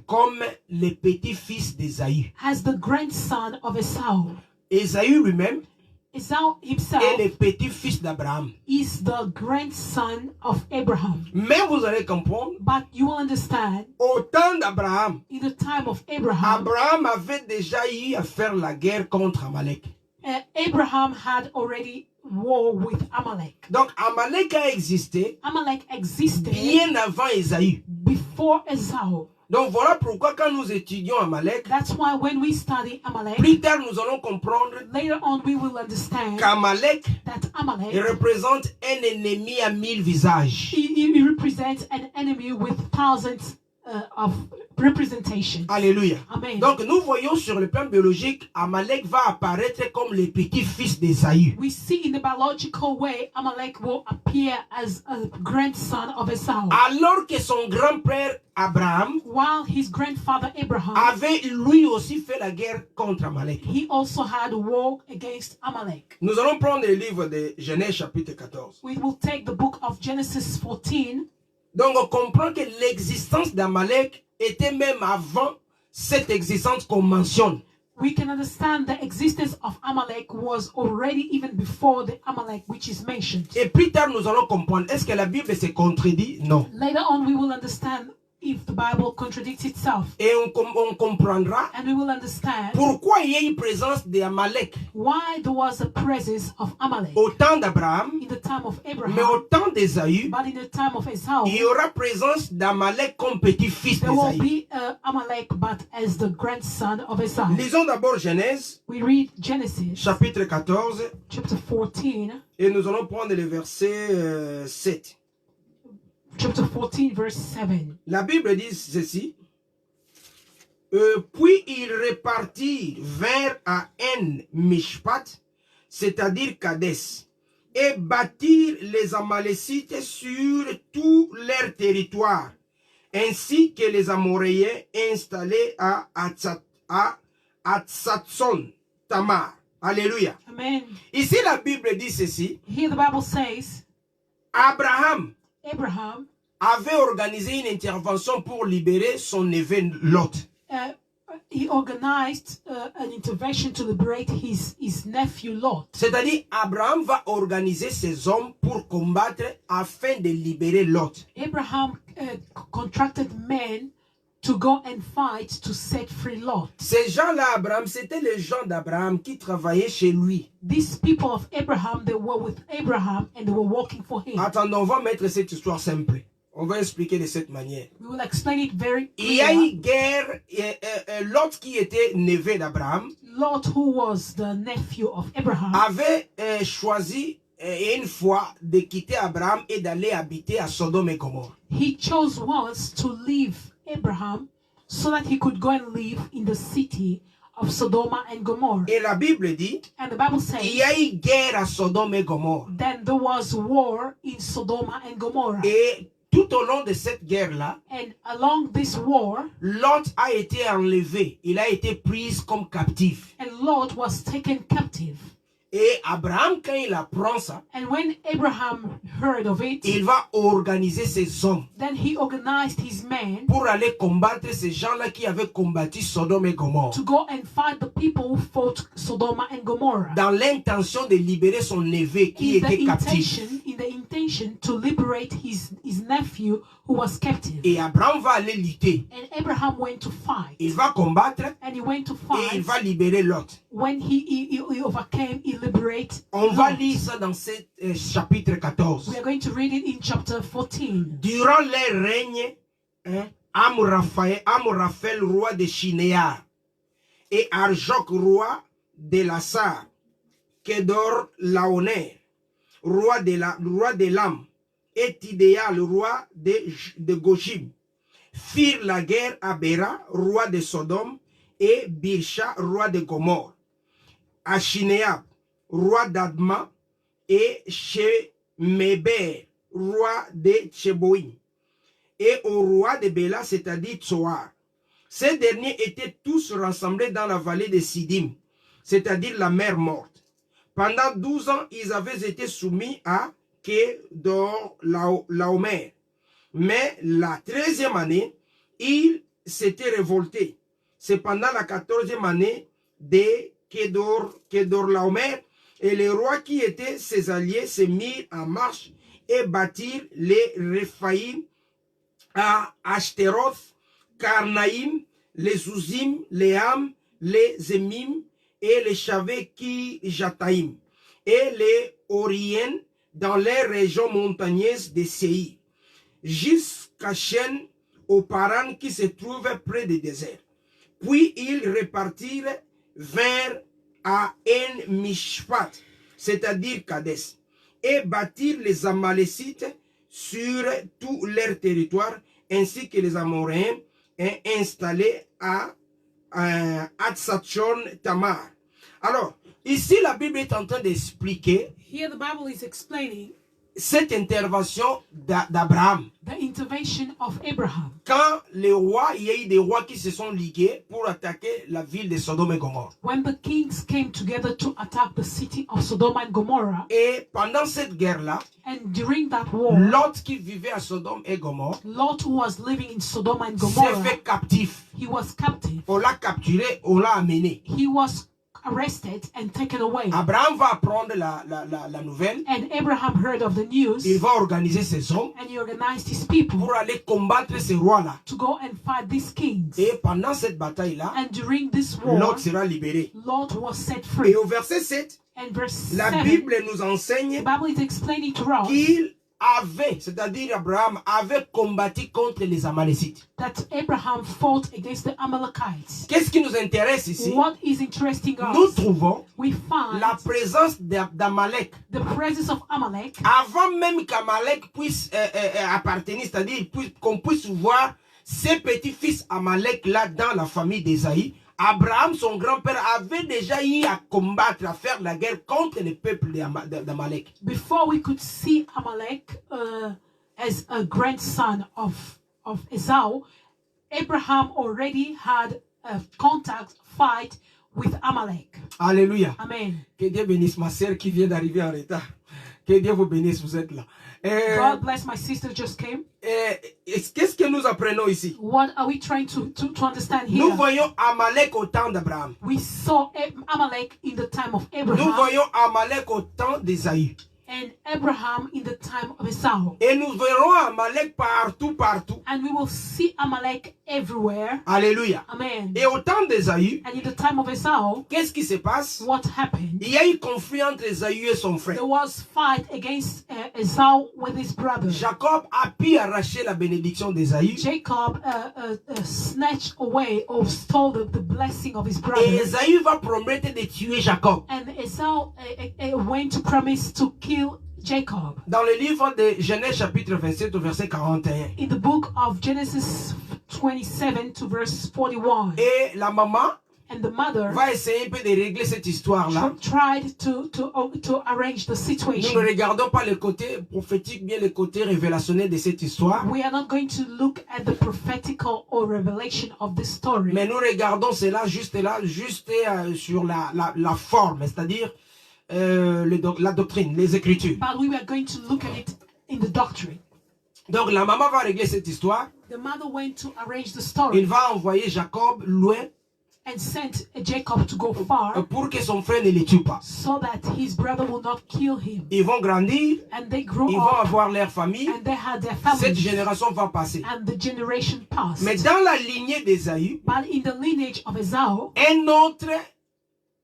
comme les petits-fils d'Ésaü. As the grandson of Esau. Ésaü lui-même Esau himself est le petit-fils d'Abraham. Is the grandson of Abraham. Mais vous allez comprendre. But you will understand. Au temps d'Abraham, in the time of Abraham, Abraham avait déjà eu à faire la guerre contre Amalek. Abraham had already war with Amalek. Donc Amalek a existé. Amalek existed bien avant Ésaü. Before Esau. Donc voilà pourquoi quand nous étudions Amalek, that's why when we study Amalek, plus tard nous allons comprendre later on we will understand qu'Amalek Amalek représente un ennemi à 1000 visages. He represents an enemy with thousands of representation. Alléluia. Amen. Donc nous voyons sur le plan biologique, Amalek va apparaître comme le petit-fils d'Ésaü. We see in the biological way, Amalek will appear as a grandson of Esau. Alors que son grand-père Abraham While his grandfather Abraham, avait lui aussi fait la guerre contre Amalek. he also had a war against Amalek. Nous allons prendre le livre de Genèse chapitre 14. We will take the book of Genesis 14. Donc on comprend que l'existence d'Amalek était même avant cette existence qu'on mentionne. We can understand the existence of Amalek was already even before the Amalek which is mentioned. Et plus tard nous allons comprendre, est-ce que la Bible se contredit? Non. Later on we will understand if the Bible contradicts itself. Et on comprendra And we will understand pourquoi il y a une présence d'Amalek why there was a presence of Amalek au temps d'Abraham, in the time of mais Abraham, au temps d'Ésaü, but in the time of Esau, il y aura présence d'Amalek comme petit-fils there will d'Ésaü. be Amalek but as the grandson of Esau. Lisons d'abord Genèse We read Genesis chapitre 14 chapter 14, et nous allons prendre le verset 7. chapter 14 verse 7. La Bible dit ceci. Puis ils repartirent vers En Mishpat, c'est-à-dire Kadès, et bâtirent les Amalécites sur tout leur territoire, ainsi que les Amoréens installés à Hatzatson Tamar. Alléluia. Amen. Ici la Bible dit ceci. Here the Bible says, Abraham Abraham avait organisé une intervention pour libérer son neveu Lot. he organized an intervention to liberate his nephew Lot. C'est-à-dire, Abraham va organiser ses hommes pour combattre afin de libérer Lot. Abraham contracted men to go and fight to set free Lot. Ces gens-là, Abraham, c'était les gens d'Abraham qui travaillaient chez lui. These people of Abraham, they were with Abraham and they were working for him. Attendons, on va mettre cette histoire simple. On va expliquer de cette manière. We will explain it very Il y a clear. eu guerre, Lot qui était neveu d'Abraham, Lot, who was the nephew of Abraham, avait choisi une fois de quitter Abraham et d'aller habiter à Sodome et Gomorrhe. he chose once to leave Abraham so that he could go and live in the city of Sodom and Gomorrah. Et la Bible dit, And the Bible il y says, a eu guerre à Sodome et Gomorrhe. then there was war in Sodom and Gomorrah. Et tout au long de cette guerre-là, And along this war, Lot a été enlevé. Il a été pris comme captif. and Lot was taken captive. Et Abraham, quand il apprend ça, And when Abraham heard of it, il va organiser ses hommes then he organized his men pour aller combattre ces gens-là qui avaient combattu Sodome et Gomorrhe. to go and fight the people who fought Sodom and Gomorrah. Dans l'intention de libérer son neveu qui était captif. In the intention to liberate his nephew who was captive. Et Abraham va aller lutter. And Abraham went to fight. Il va combattre And he went to et il fight. va libérer Lot. When he overcame, he liberated On va Lot. lire ça dans ce chapitre 14. We are going to read it in chapter 14. Durant leur règne, Amraphel, roi de Shinéar, et Arjok, roi de Lassar, Kedor Laoner, roi de Lam, et Tidéal, roi de Goshim, firent la guerre à Béra, roi de Sodome, et Birsha, roi de Gomorre, à Shinéab, roi d'Adma, et Shemeber, roi de Tcheboïm, et au roi de Béla, c'est-à-dire Tsoar. Ces derniers étaient tous rassemblés dans la vallée de Sidim, c'est-à-dire la mer morte. Pendant 12 ans, ils avaient été soumis à Kedor Laomer. Mais la 13e année, ils s'étaient révoltés. C'est pendant la 14e année de Kedor Laomer, et les rois qui étaient ses alliés se mirent en marche et bâtirent les Réphaïm à Ashtaroth, Karnaïm, les Ouzim, les Ham, les Zemim et les Shavé-Ki Jataïm et les Oriens dans les régions montagneuses de Séir, jusqu'à Shen, au Paran qui se trouve près du désert. Puis ils repartirent vers En Mishpat, c'est-à-dire Kadès, et bâtirent les Amalécites sur tout leur territoire, ainsi que les Amoréens est installé à Hatzachon Tamar. Alors, ici, la Bible est en train d'expliquer Here the Bible is explaining cette intervention d'Abraham. the intervention of Abraham. Quand les rois, il y a eu des rois qui se sont ligués pour attaquer la ville de Sodome et Gomorrhe. When the kings came together to attack the city of Sodom and Gomorrah, Et pendant cette guerre-là, and during that war, Lot qui vivait à Sodome et Gomorrhe Lot, who was living in Sodom and s'est Gomorrah, fait captif. he was captive. On l'a capturé, on l'a amené. He was arrested and taken away. Abraham va apprendre la nouvelle. And Abraham heard of the news, Il va organiser ses hommes and he organized his people pour aller combattre ces rois-là. to go and fight these kings. Et pendant cette bataille-là, And during this war, Lot sera libéré. Lot was set free. Et au verset 7, And verse la 7, Bible nous the enseigne Bible is explaining to us qu'il avait, c'est-à-dire Abraham, avait combattu contre les Amalécites. that Abraham fought against the Amalekites. Qu'est-ce qui nous intéresse ici? What is interesting Nous us, trouvons we find la présence d'Amalek. the presence of Amalek Avant même qu'Amalek puisse appartenir, c'est-à-dire qu'on puisse voir ces petits-fils Amalek là dans la famille d'Ésaïe, Abraham, son grand-père, avait déjà eu à combattre, à faire la guerre contre le peuple d'Amalek. before we could see Amalek as a grandson of Esau. Abraham already had a contact fight with Amalek. Alléluia. Amen. Que Dieu bénisse ma sœur qui vient d'arriver en retard. Que Dieu vous bénisse, vous êtes là. God bless, my sister just came. Qu'est-ce que nous apprenons ici? What are we trying to understand here? Nous voyons Amalek au temps d'Abraham. We saw Amalek in the time of Nous Abraham voyons Amalek au temps d'Ésaü. and Abraham in the time of Esau. Et nous verrons Amalek partout. And we will see Amalek everywhere. Alléluia. Amen. Et au temps d'Ésaü, And in the time of Esau, qu'est-ce qui se passe? what happened? Il y a eu conflit entre Ésaü et son frère. There was fight against Esau with his brother. Jacob a pu arracher la bénédiction d'Ésaü. Jacob snatched away or stole the blessing of his Et brother. Ésaü va promettre de tuer Jacob. And Esau went to promise to kill Jacob. Dans le livre de Genèse chapitre 27 au verset 41. In the book of Genesis 27 to verse 41. Et la maman And the mother va essayer un peu de régler cette histoire-là. tried to arrange the Nous situation. ne regardons pas le côté prophétique, bien le côté révélationnel de cette histoire. We are not going to look at the prophetical or revelation of this story. Mais nous regardons cela juste sur la forme, c'est-à-dire la doctrine, les écritures. But we are going to look at it in the doctrine. Donc la maman va régler cette histoire. The mother went to arrange the Il story va envoyer Jacob loin and sent Jacob to go far pour que son frère ne le tue pas. so that his brother will not kill him. Ils vont grandir, And they grew ils vont up avoir leur famille. and they had their Cette families génération va passer. and the generation passed. Mais dans la lignée d'Ésaü, But in the lineage of Esau, un autre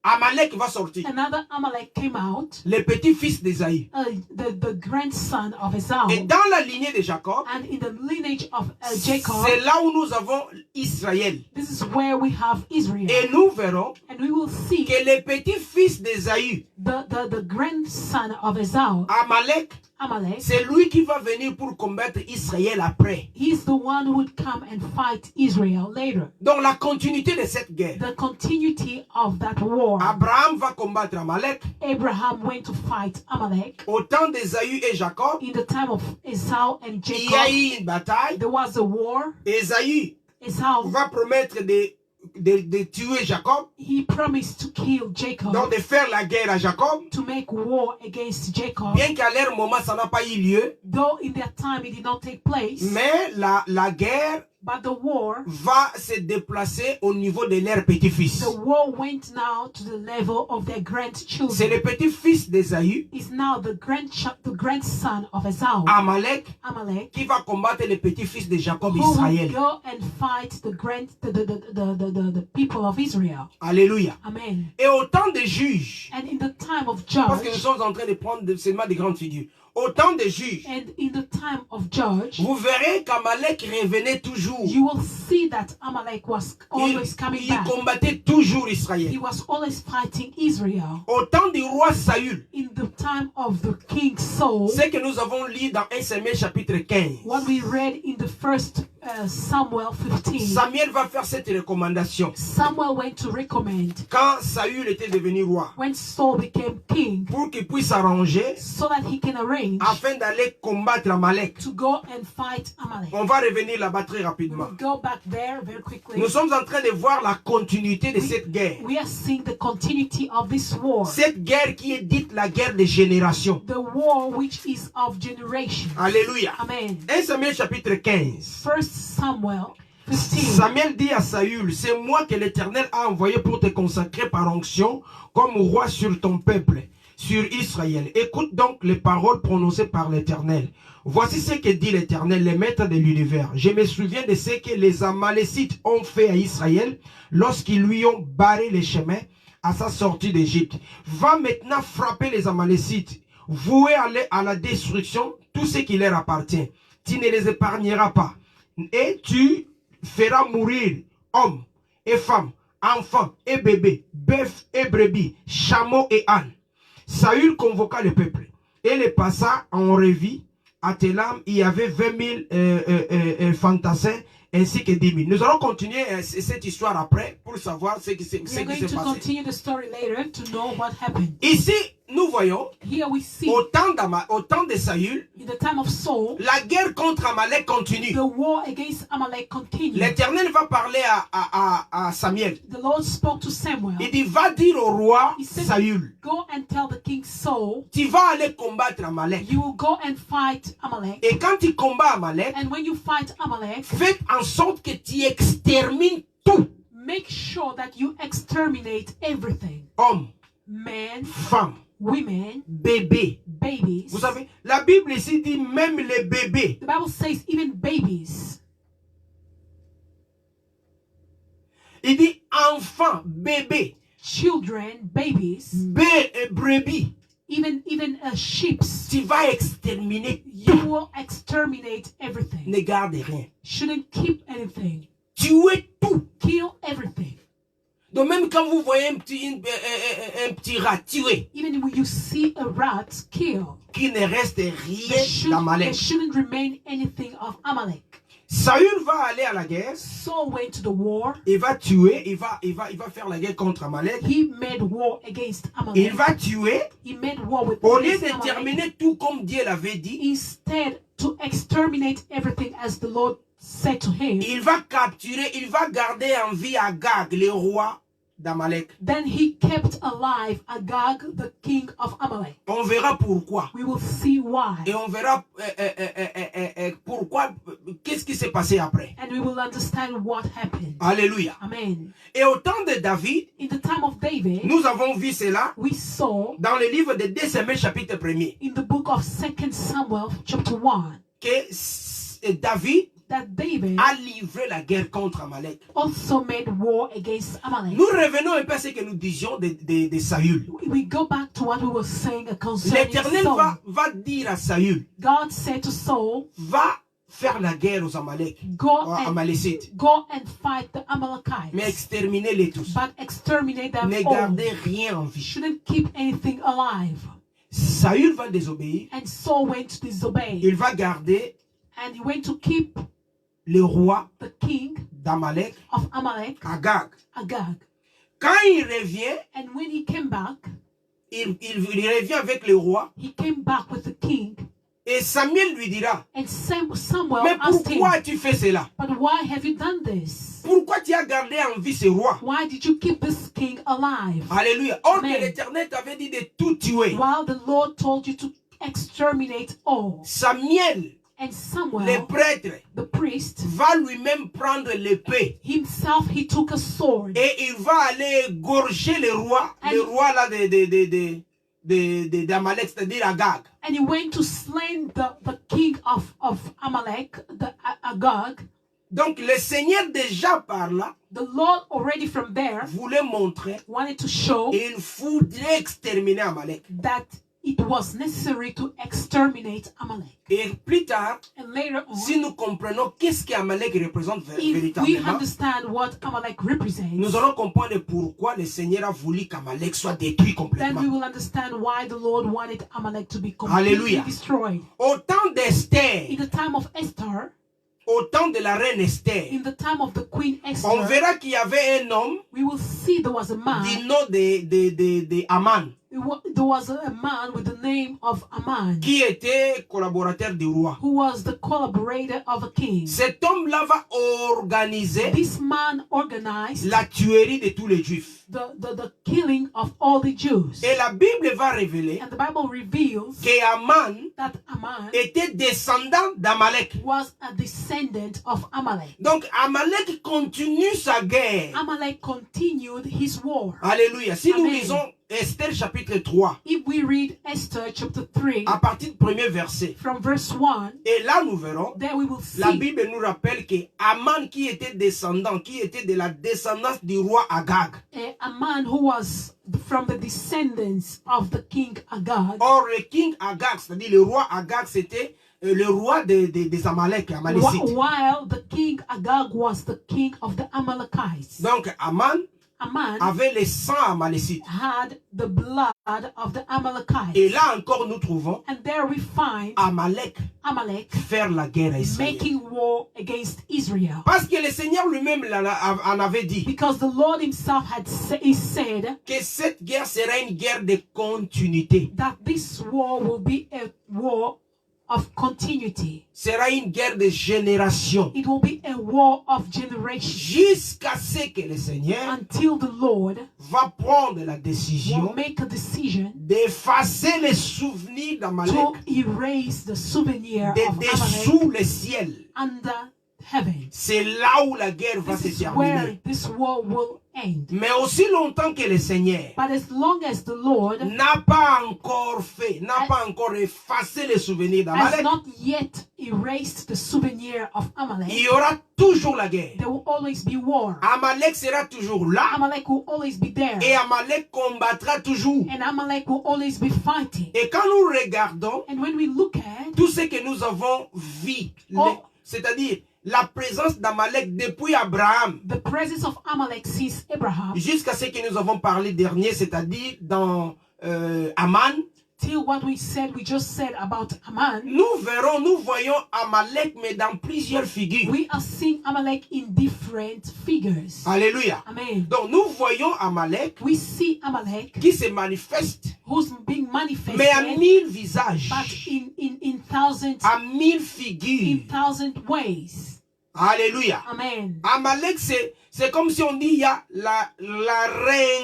Amalek va sortir. another Amalek came out, Le petit-fils d'Ésaü. the grandson of Esau. Et dans la lignée de Jacob, And in the lineage of Jacob, c'est là où nous avons Israël. this is where we have Israel. Et nous verrons And we will see que le petit-fils d'Ésaü, the grandson of Esau, Amalek, Amalek, c'est lui qui va venir pour combattre Israël après. he's the one who would come and fight Israel later. Donc la continuité de cette guerre. The continuity of that war. Abraham va combattre Amalek. Abraham went to fight Amalek. Au temps d'Ésaü et Jacob, In the time of Esau and il y a Jacob, eu une bataille. there was a war. Ésaü Esau, va promettre de tuer Jacob, he promised to kill Jacob, donc de faire la guerre à Jacob. to make war against Jacob. Bien qu'à leur moment, ça n'a pas eu lieu. Though in that time it did not take place, Mais la guerre but the war va se déplacer au niveau de leur petit-fils. The war went now to the level of their C'est grandchildren. le petit-fils d'Ésaü, Is now the grandson of Esau, Amalek, Amalek, qui va combattre le petit-fils de Jacob, who will Israël. go and fight the people of Israel. Alléluia. Amen. Et au temps des juges, And in the time of parce que nous Judge, sommes en train de prendre seulement des grandes figures. Au temps des juges, and in the time of Judge, vous verrez qu'Amalek revenait toujours. you will see that Amalek was always coming Il back. combattait toujours He Israël. was always fighting Israel. Au temps du roi Saül, In the time of the king Saul, ce que nous avons lu dans 1 Samuel chapitre 15, what we read in the first Samuel 15, Samuel va faire cette recommandation. Samuel went to recommend Quand Saül était devenu roi, when Saul became king pour qu'il puisse s'arranger so that he can arrange afin d'aller combattre Amalek. to go and fight Amalek. On va revenir là-bas très rapidement. We'll go back there very quickly. Nous sommes en train de voir la continuité de cette guerre. We are seeing the continuity of this war. Cette guerre qui est dite la guerre des générations. The war which is of generation. Alléluia. Amen. 1 Samuel chapitre 15. First Samuel 15. Samuel dit à Saül, c'est moi que l'Éternel a envoyé pour te consacrer par onction comme roi sur ton peuple, sur Israël. Écoute donc les paroles prononcées par l'Éternel. Voici ce que dit l'Éternel, le maître de l'univers. Je me souviens de ce que les Amalécites ont fait à Israël lorsqu'ils lui ont barré les chemins à sa sortie d'Égypte. Va maintenant frapper les Amalécites, vouer à la destruction tout ce qui leur appartient. Tu ne les épargneras pas. Et tu feras mourir hommes et femmes, enfants et bébés, bœufs et brebis, chameaux et ânes. Saül convoqua le peuple et les passa en revue. À Télam, il y avait 20 000 fantassins ainsi que 10 000. Nous allons continuer cette histoire après pour savoir ce qui s'est passé. We're going to continue the story later to know what happened. Ici, nous voyons, Here we see au temps de Saül, in the time of Saul, la guerre contre Amalek continue. the war against Amalek continued. L'Éternel va parler à Samuel. The Lord spoke to Samuel. Il dit, va dire au roi He said, Saül, go and tell the king Saul, tu vas aller combattre Amalek. you will go and fight Amalek. Et quand tu combats Amalek, And when you fight Amalek, fais en sorte que tu extermines tout. make sure that you exterminate everything. Hommes, Men, femmes, women, bébés. babies. Vous savez, la Bible ici dit même les bébés. The Bible says even babies. Il dit enfants, bébés, Children, babies, brebis. even sheep. Tu vas exterminer You tout. will exterminate everything. Ne garde rien. Shouldn't keep anything. Tuez tout. Kill everything. Donc même quand vous voyez un petit rat tué, Even when you see a rat, kill. qu'il ne reste There rien d'Amalek. shouldn't remain anything of Amalek. Saül va aller à la guerre. Saul went to the war. Il va tuer, il va faire la guerre contre Amalek. He made war against Il Amalek. va tuer. He made war with Au lieu against de Amalek. terminer tout comme Dieu l'avait dit, Instead, to exterminate everything as the Lord said to him, il va capturer, il va garder en vie Agag, le roi d'Amalek. then he kept alive Agag, the king of Amalek. On verra pourquoi. We will see why. Et on verra pourquoi, qu'est-ce qui s'est passé après. And we will understand what happened. Alléluia. Amen. Et au temps de David, In the time of David, nous avons vu cela we saw dans le livre de 2 Samuel chapitre 1er, in the book of 2 Samuel chapter 1 que David that David a livré la guerre contre Amalek. also made war against Amalek. Nous revenons un peu à ce que nous disions de Saül. We go back to what we were saying concerning L'Éternel Saul. va dire à Saül, God said to Saul, va faire la guerre aux Amalek, go aux Amalécites, and fight the mais Amalekites, exterminez-les tous. but exterminate them Ne all. gardez rien en vie. Shouldn't keep anything alive. Saül va désobéir. And Saul went to disobey. Il va garder And he went to keep le roi the king d'Amalek, of Amalek, Agag. Agag. Quand il revient, And when he came back, il revient avec le roi. he came back with the king. Et Samuel lui dira, And Samuel mais asked him, pourquoi tu fais cela? but why have you done this? Pourquoi tu as gardé en vie ce roi? Why did you keep this king alive? Alléluia. Or Amen. que l'Éternel t'avait dit de tout tuer. While the Lord told you to exterminate all. Samuel, And le Samuel, prêtre, the priest, va lui-même prendre l'épée. himself, he took a sword. Et il va aller égorger le roi là d'Amalek, c'est-à-dire Agag. And he went to slay the king of Amalek, the Agag. Donc le Seigneur déjà par là The Lord already from there voulait montrer wanted to show et il voudrait exterminer Amalek. that it was necessary to exterminate Amalek. Et plus tard, And later on, si nous comprenons qu'est-ce qu'Amalek représente if we véritablement, understand what Amalek represents, nous allons comprendre pourquoi le Seigneur a voulu qu'Amalek soit détruit then complètement. we will understand why the Lord wanted Amalek to be completely Hallelujah. destroyed. Au temps d'Esther, In the time of Esther, au temps de la reine Esther, in the time of the Queen on Esther, verra qu'il y avait un homme we will see there was a du man. nom de Aman There was a man with the name of Aman, qui était collaborateur du roi. who was the collaborator of a king. Cet homme-là va organiser This man organized la tuerie de tous les Juifs. the killing of all the Jews. Et la Bible va révéler And the Bible reveals qu'Aman that Aman était descendant d'Amalek. was a descendant of Amalek. Donc Amalek continue sa guerre. Amalek continued his war. Alléluia. Si nous Amen. lisons Esther chapitre 3, If we read Esther chapter 3 à partir du premier verset, from verse 1, et là nous verrons, there we will la see Bible nous rappelle que Aman qui était descendant, qui était de la descendance du roi Agag. a man who was from the descendants of the king Agag. Or le king Agag, c'est-à-dire le roi Agag, c'était le roi des Amalek, Amalécites. While the king Agag was the king of the Amalekites. Donc Aman Aman avait le sang amalécite. had the blood of the Amalekites. Et là encore nous trouvons And there we find Amalek Amalek faire la guerre à Israël. making war against Israel. Parce que le Seigneur lui-même en avait dit Because the Lord himself he said que cette guerre sera une guerre de continuité. that this war will be a war of continuity. Sera une guerre de génération. It will be a war of generation Jusqu'à ce que le Seigneur until the Lord va prendre la will décision make a decision d'effacer les souvenirs d'Amalek to erase the souvenir of de Amalek dessous le ciel. under heaven. C'est là où la guerre va se This is where terminer. this war will end. Mais aussi longtemps que le Seigneur But as long as the Lord n'a pas encore effacé les souvenirs has d'Amalek, not yet erased the souvenir of il Amalek, y aura toujours la guerre. there will always be war. Amalek sera toujours là Amalek will always be there. et Amalek combattra toujours. And Amalek will always be fighting. Et quand nous regardons And when we look at tout ce que nous avons vu, c'est-à-dire la présence d'Amalek depuis Abraham the presence of Amalek since Abraham jusqu'à ce que nous avons parlé dernier, c'est-à-dire dans Aman, till what we just said about Aman, nous voyons Amalek mais dans plusieurs figures. we are seeing Amalek in different figures. Alléluia. Amen. Donc nous voyons Amalek We see Amalek qui se manifeste who's being mais à manifested, 1000 visages, but in thousands, à 1000 in figures. thousand ways. Alléluia. Amen. Amalek, c'est comme si on dit il y a la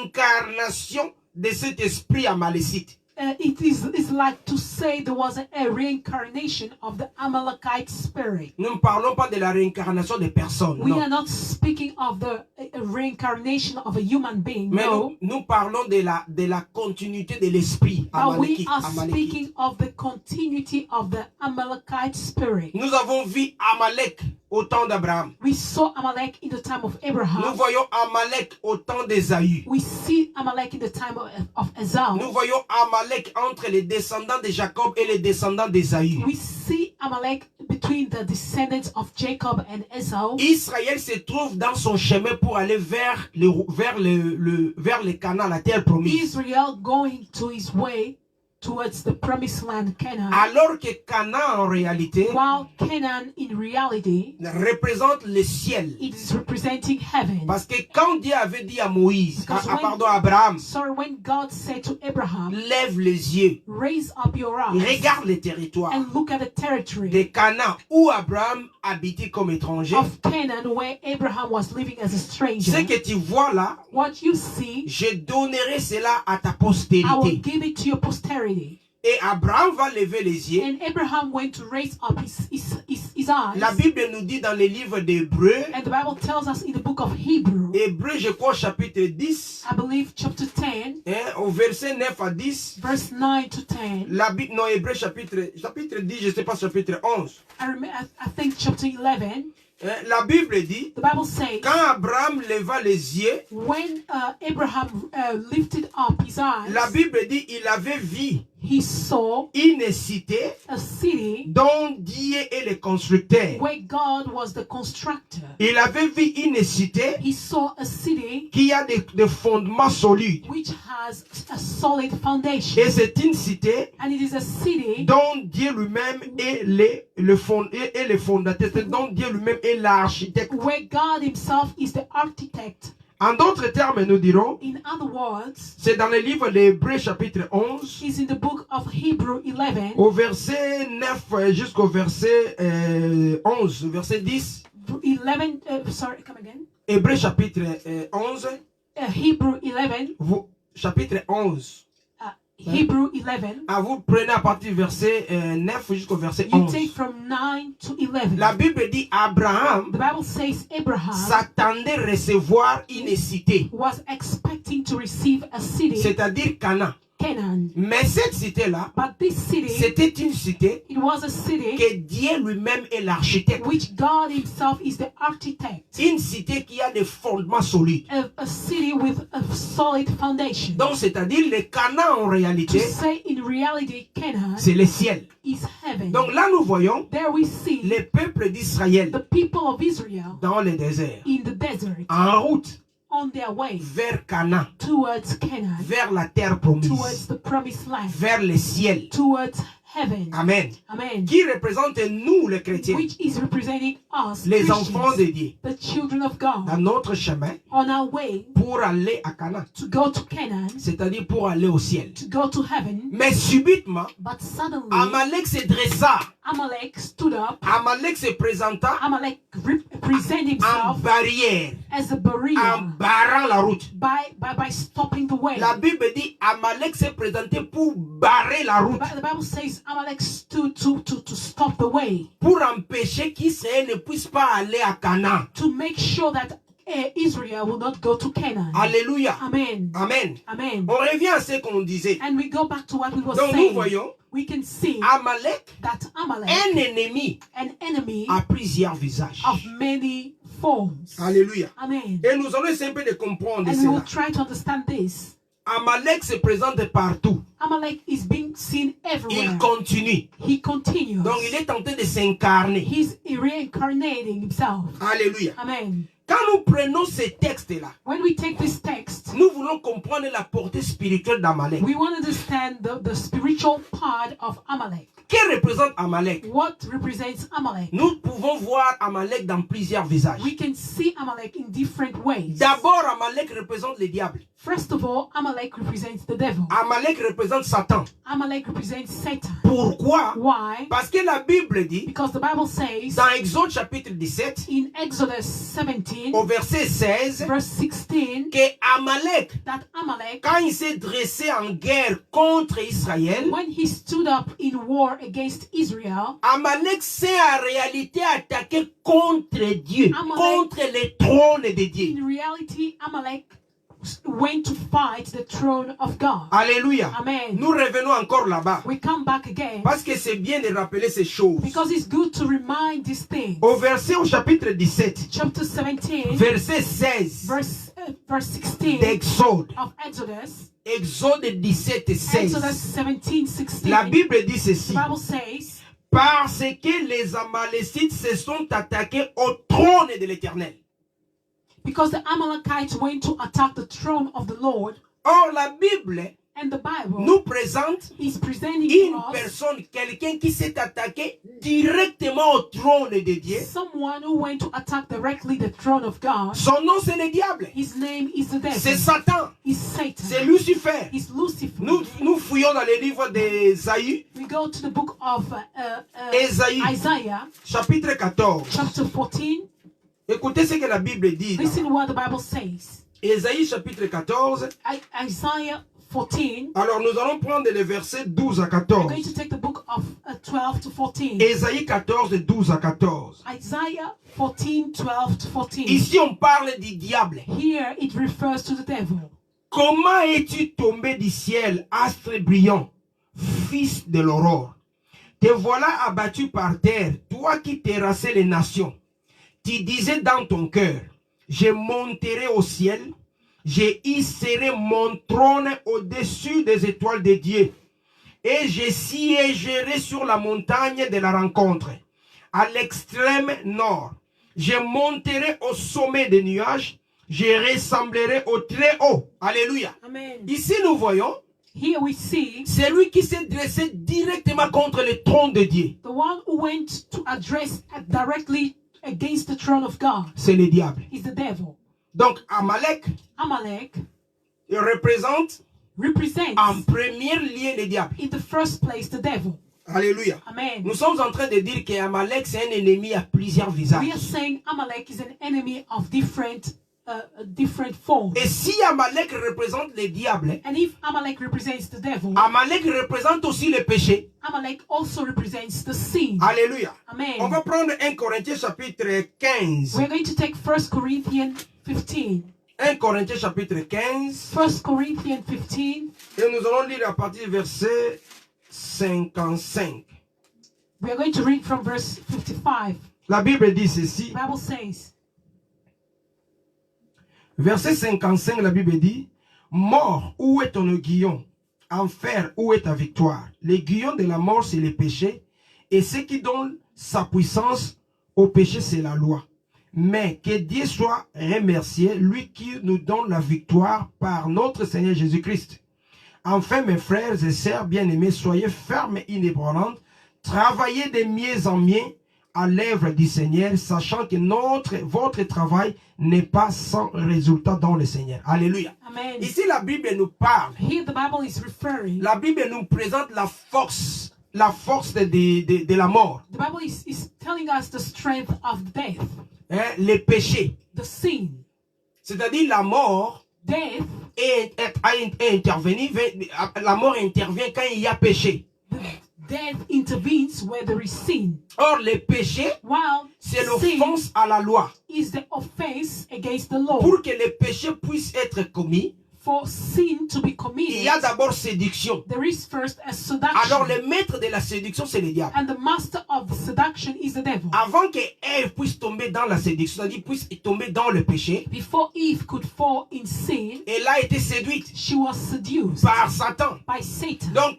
réincarnation de cet esprit amalécite. It's like to say there was a reincarnation of the Amalekite spirit. Nous ne parlons pas de la réincarnation des personnes, We non. are not speaking of the reincarnation of a human being, Mais no. nous parlons de la continuité de l'esprit But we amalékite. are speaking of the continuity of the Amalekite spirit. Nous avons vu Amalek au temps d'Abraham. We saw Amalek in the time of Nous Abraham. voyons Amalek au temps d'Ésaü. We see Amalek in the time of Esau. Nous voyons Amalek entre les descendants de Jacob et les descendants d'Ésaü. We see Amalek between the descendants of Jacob and Esau. Israël se trouve dans son chemin pour aller vers le Canaan, la terre promise. Israel going to his way towards the promised land Canaan. Alors que Canaan en réalité While Canaan in reality, représente le ciel. it is representing heaven. Parce que quand Dieu avait dit à Moïse, Because à Abraham, So when God said to Abraham, lève les yeux, raise up your eyes regarde les territoires and look at the territory de Canaan où Abraham habitait comme étranger. of Canaan where Abraham was living as a stranger. Ce que tu vois là, What you see, je donnerai cela à ta I will postérité. give it to your posterity. Et Abraham va lever les yeux. And Abraham went to raise up his eyes. La Bible nous dit dans le livre d'Hébreux, And the Bible tells us in the book of Hebrew, Hébreux, je crois, chapitre 10, I believe chapter 10, au verset 9 à 10, verse 9 to 10. la Bible, non, Hébreux, chapitre 10, je ne sais pas, chapitre 11. I think chapter 11, La Bible dit, the Bible says, quand Abraham leva les yeux, when Abraham lifted up his eyes, la Bible dit, il avait vu he saw une cité a city dont Dieu est le constructeur. where God was the constructor. Il avait vu une cité He saw a city qui a des fondements solides. which has a solid foundation. Et c'est une cité And it is a city dont Dieu lui-même est le fondateur, dont Dieu lui-même est l'architecte. where God himself is the architect. En d'autres termes, nous dirons, In other words, c'est dans le livre d'Hébreux chapitre 11, is in the book of Hebrew 11, au verset 9 jusqu'au verset 11, verset 10. 11, sorry, come again. Hébreux chapitre 11, Hebrew 11, chapitre 11. Hebrew 11. Vous prenez à partir du verset 9 jusqu'au verset You 11. take from 9 to 11. La Bible dit Abraham The Bible says Abraham s'attendait à recevoir une cité, was expecting to receive a city, c'est-à-dire Canaan. Canaan. Mais cette cité-là, But this city, c'était une cité it was a city que Dieu lui-même est l'architecte. which God himself is the architect. Une cité qui a des fondements solides. A city with a solid foundation. Donc, c'est-à-dire le Canaan en To réalité, say in reality, Canaan c'est le ciel. is heaven. Donc là, nous voyons There we see les peuples d'Israël the people of Israel dans le désert, in the desert en route on their way vers Canaan, towards Canaan, vers la terre promise, towards the promised land, vers le ciel. towards heaven. Amen. Amen. Qui représente nous, les chrétiens, Which is representing us, les Christians, enfants de Dieu, the children of God, dans notre chemin on our way pour aller à Canaan, to go to Canaan, c'est-à-dire pour aller au ciel. to go to heaven. Mais subitement, But suddenly, Amalek se dressa. Amalek stood up. Amalek se présenta Amalek represented en himself barrière, as a en barrier barrant la route. by stopping the way. La Bible dit Amalek s'est présenté pour barrer la route, The Bible says Amalek stood to stop the way, pour empêcher qu'Israël ne puisse pas aller à Canaan. to make sure that Israel will not go to Canaan. Alléluia. Amen. Amen. Amen. On revient à ce qu'on disait. And we go back to what we were Donc nous saying. voyons We can see Amalek, that Amalek, un ennemi, an enemy a plusieurs visages. of many forms. Alléluia. Amen. Et nous allons essayer un peu de comprendre And we will cela. try to understand this. Amalek se présente partout. Amalek is being seen everywhere. Il continue. He continues. Donc il est en train de s'incarner. He's reincarnating himself. Alléluia. Amen. Quand nous prenons ces textes-là, When we take this text, nous voulons comprendre la portée spirituelle d'Amalek. we want to understand the spiritual part of Amalek. Que représente Amalek? What represents Amalek? Nous pouvons voir Amalek dans plusieurs visages. We can see Amalek in different ways. D'abord, Amalek représente le diable. First of all, Amalek represents the devil. Amalek représente Satan. Amalek represents Satan. Pourquoi? Why? Parce que la Bible dit, Because the Bible says dans Exode chapitre 17, in Exodus 17, au verset 16, verse 16, que Amalek, that Amalek, quand il s'est dressé en guerre contre Israël, when he stood up in war against Israel, Amalek s'est en réalité attaqué contre Dieu, Amalek- contre le trône de Dieu. in reality, Amalek went to fight the throne of God. Alléluia. Amen. Nous revenons encore là-bas. We come back again Parce que c'est bien de rappeler ces choses. because it's good to remind these things. Au chapitre 17, Chapter 17, verset 16 verse 16 d'Exode. of Exodus. Exode 17, 16. Exodus 17, 16. La Bible dit ceci. The Bible says, Parce que les Amalécites se sont attaqués au trône de l'Éternel. because the Amalekites went to attack the throne of the Lord, Or, la Bible and the Bible nous présente is presenting une to us personne, quelqu'un qui s'est attaqué directement au trône de Dieu. someone who went to attack directly the throne of God. Son nom, c'est le diable. His name is the devil. C'est Satan. Is C'est Satan. Lucifer. Is Lucifer. Nous fouillons dans le livre d'Ésaïe, We go to the book of Ésaïe, Isaiah, chapitre 14. chapter 14. Écoutez ce que la Bible dit. Listen what the Bible says. Ésaïe, chapitre 14. Isaiah 14. Alors, nous allons prendre les versets 12 à I'm 14. going to take the book of 12 to 14. Ésaïe 14, 12 à 14. Isaiah 14, 12 to 14. Ici, on parle du diable. Here it refers to the devil. Comment es-tu tombé du ciel, astre brillant, fils de l'aurore? Te voilà abattu par terre, toi qui terrassais les nations. Tu disais dans ton cœur, je monterai au ciel, je hisserai mon trône au-dessus des étoiles de Dieu. et je siégerai sur la montagne de la rencontre, à l'extrême nord. Je monterai au sommet des nuages, je ressemblerai au très haut. Alléluia. Amen. Ici, nous voyons Here we see celui qui s'est dressé directement contre le trône de Dieu. the one who went to address directly against the throne of God. C'est le diable. Is the devil. Donc, Amalek, Amalek il représente represents en premier lieu le diable. in the first place the devil. Alléluia. Amen. Nous sommes en train de dire qu'Amalek, c'est un ennemi à plusieurs visages. We are saying Amalek is an enemy of different forms. Et si Amalek représente le diable, And if Amalek represents the devil, Amalek représente aussi le péché. Amalek also represents the sin. Alléluia. Amen. On va prendre 1 Corinthiens chapitre 15. We're going to take 1 Corinthians 15. 1 Corinthiens chapitre 15. 1 Corinthians 15. Et nous allons lire à partir du verset 55. We are going to read from verse 55. La Bible dit ceci. The Bible says, Verset 55, la Bible dit, mort, où est ton aiguillon? Enfer, où est ta victoire? L'aiguillon de la mort, c'est le péché. Et ce qui donne sa puissance au péché, c'est la loi. Mais que Dieu soit remercié, lui qui nous donne la victoire par notre Seigneur Jésus-Christ. Enfin, mes frères et sœurs bien-aimés, soyez fermes et inébranlants. Travaillez de mieux en mieux à l'œuvre du Seigneur, sachant que votre travail n'est pas sans résultat dans le Seigneur. Alléluia. Amen. Ici, la Bible nous parle. Here the Bible is referring. La Bible nous présente la force de la mort. The Bible is telling us the strength of death, Hein, les péchés. the sin. C'est-à-dire la mort Death, la mort intervient quand il y a péché. death intervenes where there is sin. Or, le péché, While c'est sin l'offense à la loi. is the offense against the law. Pour que le péché puisse être commis, For sin to be il committed, y a d'abord séduction. there is first a Alors, seduction. le maître de la séduction, c'est le diable. And the master of the seduction is the devil. Avant que Ève puisse tomber dans la séduction, c'est-à-dire puisse tomber dans le péché, Before Eve could fall in sin, elle a été séduite she was seduced par Satan. by Satan. Donc,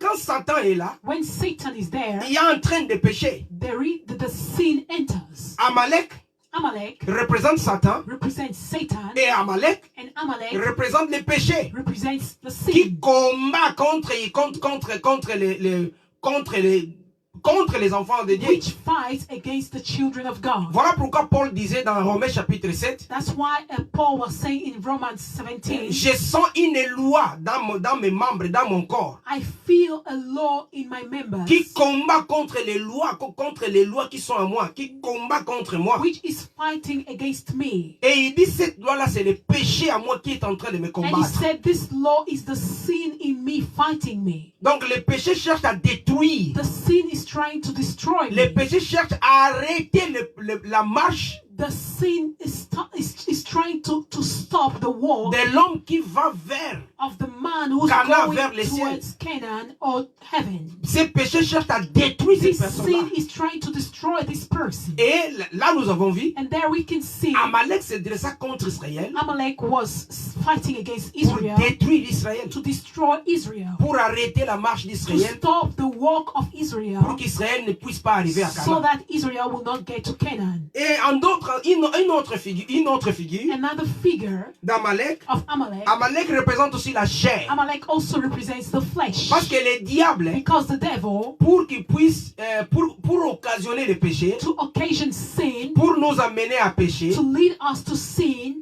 quand Satan est là, When Satan is there, il y a un train de péché. the sin enters. Amalek Amalek représente Satan represents Satan, et Amalek and Amalek représente le péché represents the sin, qui combat contre les enfants de Dieu. which fights against the children of God. Voilà pourquoi Paul disait dans Romains chapitre 7, That's why Paul was saying in Romans 17, je sens une loi dans mes membres, dans mon corps, I feel a law in my members, qui combat contre les lois qui sont à moi, qui combat contre moi. which is fighting against me. Et il dit, cette loi-là, c'est le péché à moi qui est en train de me And he combattre. said, this law is the sin in me fighting me. Donc, le péché cherche à détruire. The sin is trying to destroy Le me. péché cherche à arrêter la marche The sin is trying to stop the walk de l'homme qui va vers. of the man who's Canaan going vers le ciel. towards Canaan or heaven. Ce péché cherche à détruire cette This personne-là. sin is trying to destroy this person. Et là, nous avons vu, And there we can see Amalek se dressa contre Israël Amalek was fighting against pour Israel détruire Israël, to destroy Israel, pour arrêter la marche to d'Israël, stop the walk of pour Israel, qu'Israël ne puisse pas arriver à so Canaan. that Israel will not get to Canaan. Et une autre figure Another figure d'Amalek, of Amalek. Amalek représente aussi la chair. Amalek also represents the flesh, Parce que le diable, because the devil, pour qu'il puisse, pour occasionner le péché, to occasion sin, pour nous amener à pécher, to lead us to sin,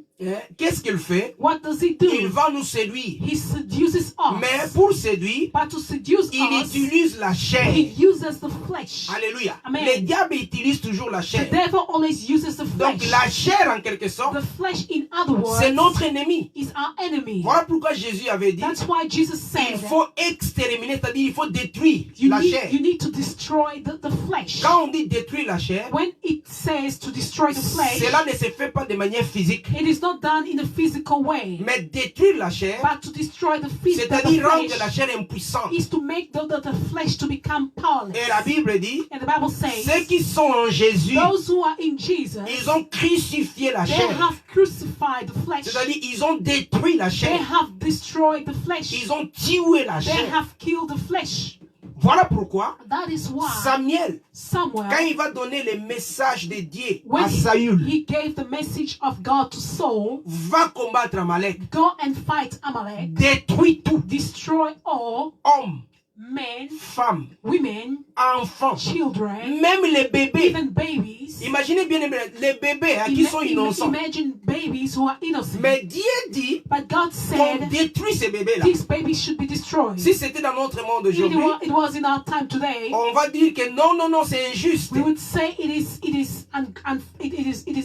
qu'est-ce qu'il fait? what does he Il do? va nous séduire. He seduces Mais us. pour séduire, But to seduce il us, utilise la chair. he uses the flesh. Alléluia. Amen. Le diable utilise toujours la The chair. devil always uses the Donc flesh. la chair, en quelque sorte, The flesh, in other words, c'est notre ennemi. is our enemy. Voilà pourquoi Jésus avait dit, That's why Jesus il said, faut exterminer, c'est-à-dire il faut détruire you la chair. need to destroy the flesh. Quand on dit détruire la chair, When it says to destroy the flesh, cela ne se fait pas de manière physique. it is not done in a physical way, mais détruire la chair, but to destroy the c'est-à-dire rendre la flesh chair impuissante. is to make the flesh to become powerless. Et la Bible dit, And the Bible says, ceux qui sont en Jésus, those who are in Jesus, ils ont crucifié la they chair. have crucified the flesh. C'est-à-dire, ils ont détruit la They chair. have destroyed the flesh. Ils ont tué la They chair. have killed the flesh. Voilà pourquoi That is why Samuel, quand Samuel, il va donner le message de Dieu when à Saül, he gave the message of God to Saul, va combattre Amalek, go and fight Amalek, détruit tout, destroy all hommes, men, femmes, women, enfants, children, même les bébés. even babies. Imaginez bien les bébés hein, qui sont innocents. Imagine babies who are innocent. Mais Dieu dit But God qu'on said détruit ces bébés-là. these babies should be destroyed. Si c'était dans notre monde aujourd'hui, It was in our time today. on va dire que non, non, non, c'est injuste. We would say it is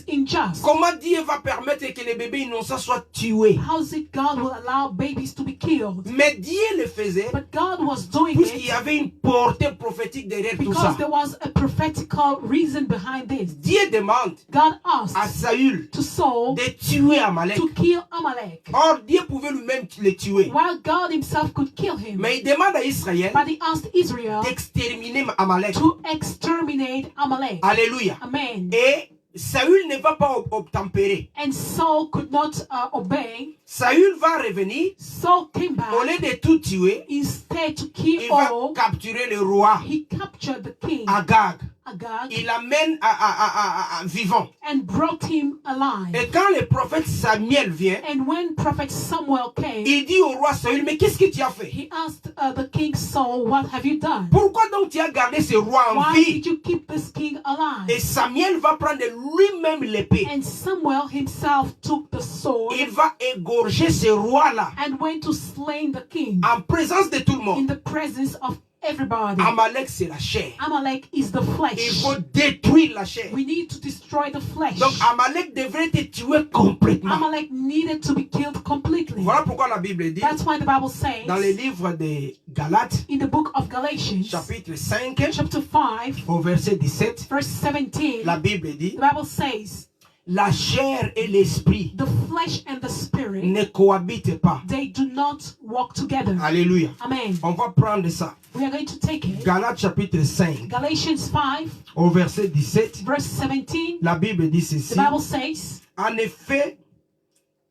unjust. Comment Dieu va permettre que les bébés innocents soient tués? How is it God will allow babies to be killed? Mais Dieu le faisait But God was doing puisqu'il y it avait une portée prophétique derrière tout ça. because there was a prophetical reason behind this. Dieu demande God à asked Saül to Saul de tuer Amalek. to kill Amalek, Or, Dieu pouvait lui-même le tuer. while God himself could kill him. Mais il demande à Israël But he asked Israel d'exterminer Amalek. to exterminate Amalek. Alléluia. Amen. Et Saül ne va pas obtempérer. And Saul could not obey. Saül va revenir, Saul came au back. lieu de tout tuer, Instead to kill il va all, capturer le roi he captured the king Agag. Agag Il l'amène à vivant. and brought him alive. Et quand le prophète Samuel vient, And when prophet Samuel came, il dit au roi Saül, mais qu'est-ce que tu as fait? he asked the king Saul, what have you done? Pourquoi donc tu as gardé ce roi en Why vie? did you keep this king alive? Et Samuel va prendre lui-même l'épée. And Samuel himself took the sword Il va égorger ce roi-là and went to slay the king en présence de tout le in monde. the presence of everybody. Amalek, c'est la chair. Amalek is the Il flesh. faut détruire la chair. We need to destroy the flesh. Donc Amalek devrait être tué complètement. Amalek needed to be killed completely. Voilà pourquoi la Bible dit, That's why the Bible says dans le livre de Galates, in the book of Galatians, chapitre 5, chapter 5, au verset 17, verse 17, la Bible dit, the Bible says, la chair et l'esprit the flesh and the spirit, ne cohabitent pas. they do not walk together. Alléluia. Amen. On va prendre ça. We are going to take it. Galates chapitre 5, Galatians 5, au verset 17, verse 17, la Bible dit the ceci. Bible says, En effet,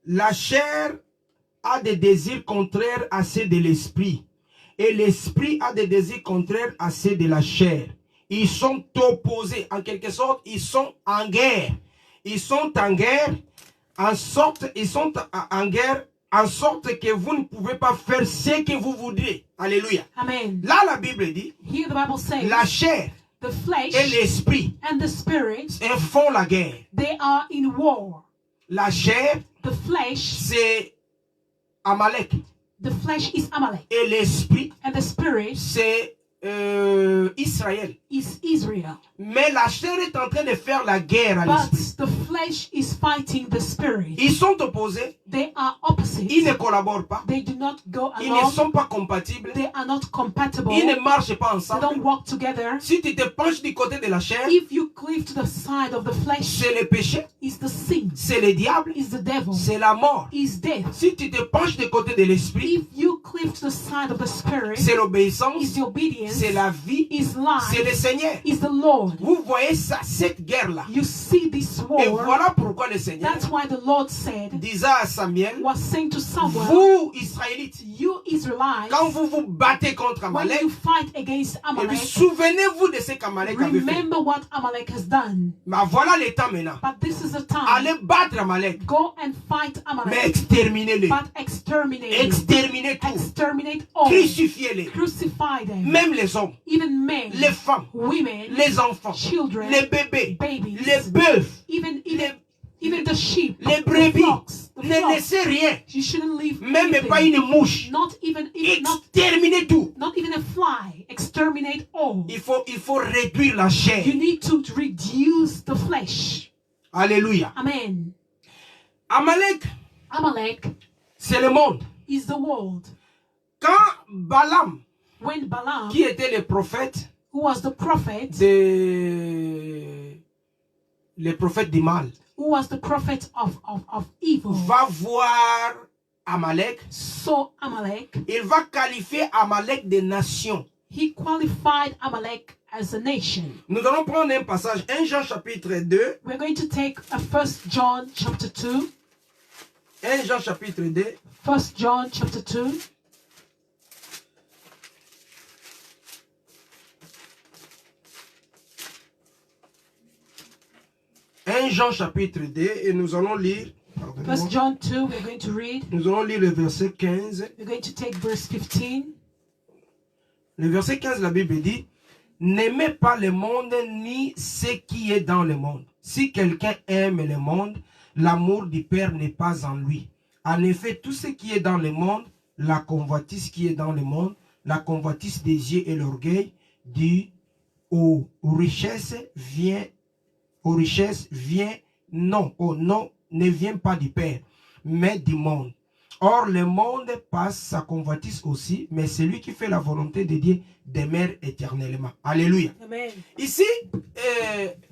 la chair a des désirs contraires à ceux de l'esprit. Et l'esprit a des désirs contraires à ceux de la chair. Ils sont opposés. En quelque sorte, ils sont en guerre. Ils sont en guerre. Ils sont en guerre en sorte que vous ne pouvez pas faire ce que vous voudrez. Alléluia. Amen. Là, la Bible dit, Here the Bible says, la chair the et flesh l'esprit and the spirit, font la guerre. they are in war. La chair, The flesh, c'est Amalek. the flesh is Amalek. Et l'esprit, And the spirit c'est Israël. is Israel. Mais la chair est en train de faire la guerre à But l'esprit. the flesh is fighting the spirit. Ils sont opposés. They are opposite. Ils ne collaborent pas. They do not go Ils ne along. sont pas compatibles. They are not compatible. Ils ne marchent pas They ensemble. don't walk together. Si tu te penches du côté de la chair, If you cleave to the side of the flesh, c'est le péché, is the sin, c'est le diable, is the devil, c'est la mort. is death. Si tu te penches du côté de l'esprit, If you cleave to the side of the spirit, c'est l'obéissance, is the obedience, c'est la vie, is c'est le life, Seigneur. is the Lord. Vous voyez ça, cette guerre-là. You see this Et war. voilà pourquoi le Seigneur That's why the Lord said, disait à Samuel, was saying to Samuel, vous, Israélites, you Israelites, quand vous vous battez contre when Amalek, you fight against et puis Amalek, souvenez-vous de ce qu'Amalek avait fait. remember what Amalek has done. Mais voilà le temps maintenant. But this is the time. Allez battre Amalek, Go and fight mais Amalek, exterminez-les. but exterminate, Exterminez tout. exterminate all, Crucifiez-les. crucify them, Même les hommes, even men, les femmes, women, les enfants, children, les bébés, babies, les bœufs, even the sheep, les the brebis. flocks, the Ne flocks. laissez rien. You shouldn't leave Même anything. pas une mouche. Not even Exterminez tout. not even a fly. Exterminate all. Il faut réduire la chair. You need to reduce the flesh. Alléluia. Amen. Amalek, Amalek c'est le monde. is the world. Quand Balaam, When Balaam, qui était le prophète who was the prophet de le prophète du mal, who was the prophet of evil, va voir Amalek. saw Amalek. Il va qualifier Amalek de nation. He qualified Amalek as a nation. Nous allons prendre un passage, 1 Jean chapitre 2. We're going to take a 1 John chapter 2. 1 Jean chapitre 2. 1 John chapter 2. Jean chapitre 2 et nous allons lire. 1 John 2, we're going to read. Nous allons lire le verset 15. We're going to take verse 15. Le verset 15, la Bible dit, n'aimez pas le monde ni ce qui est dans le monde. Si quelqu'un aime le monde, l'amour du Père n'est pas en lui. En effet, tout ce qui est dans le monde, la convoitise qui est dans le monde, la convoitise des yeux et l'orgueil, dit aux richesses vient, non, ne vient pas du Père, mais du monde. Or, le monde passe, sa convoitise aussi, mais celui qui fait la volonté de Dieu demeure éternellement. Alléluia. Amen. Ici,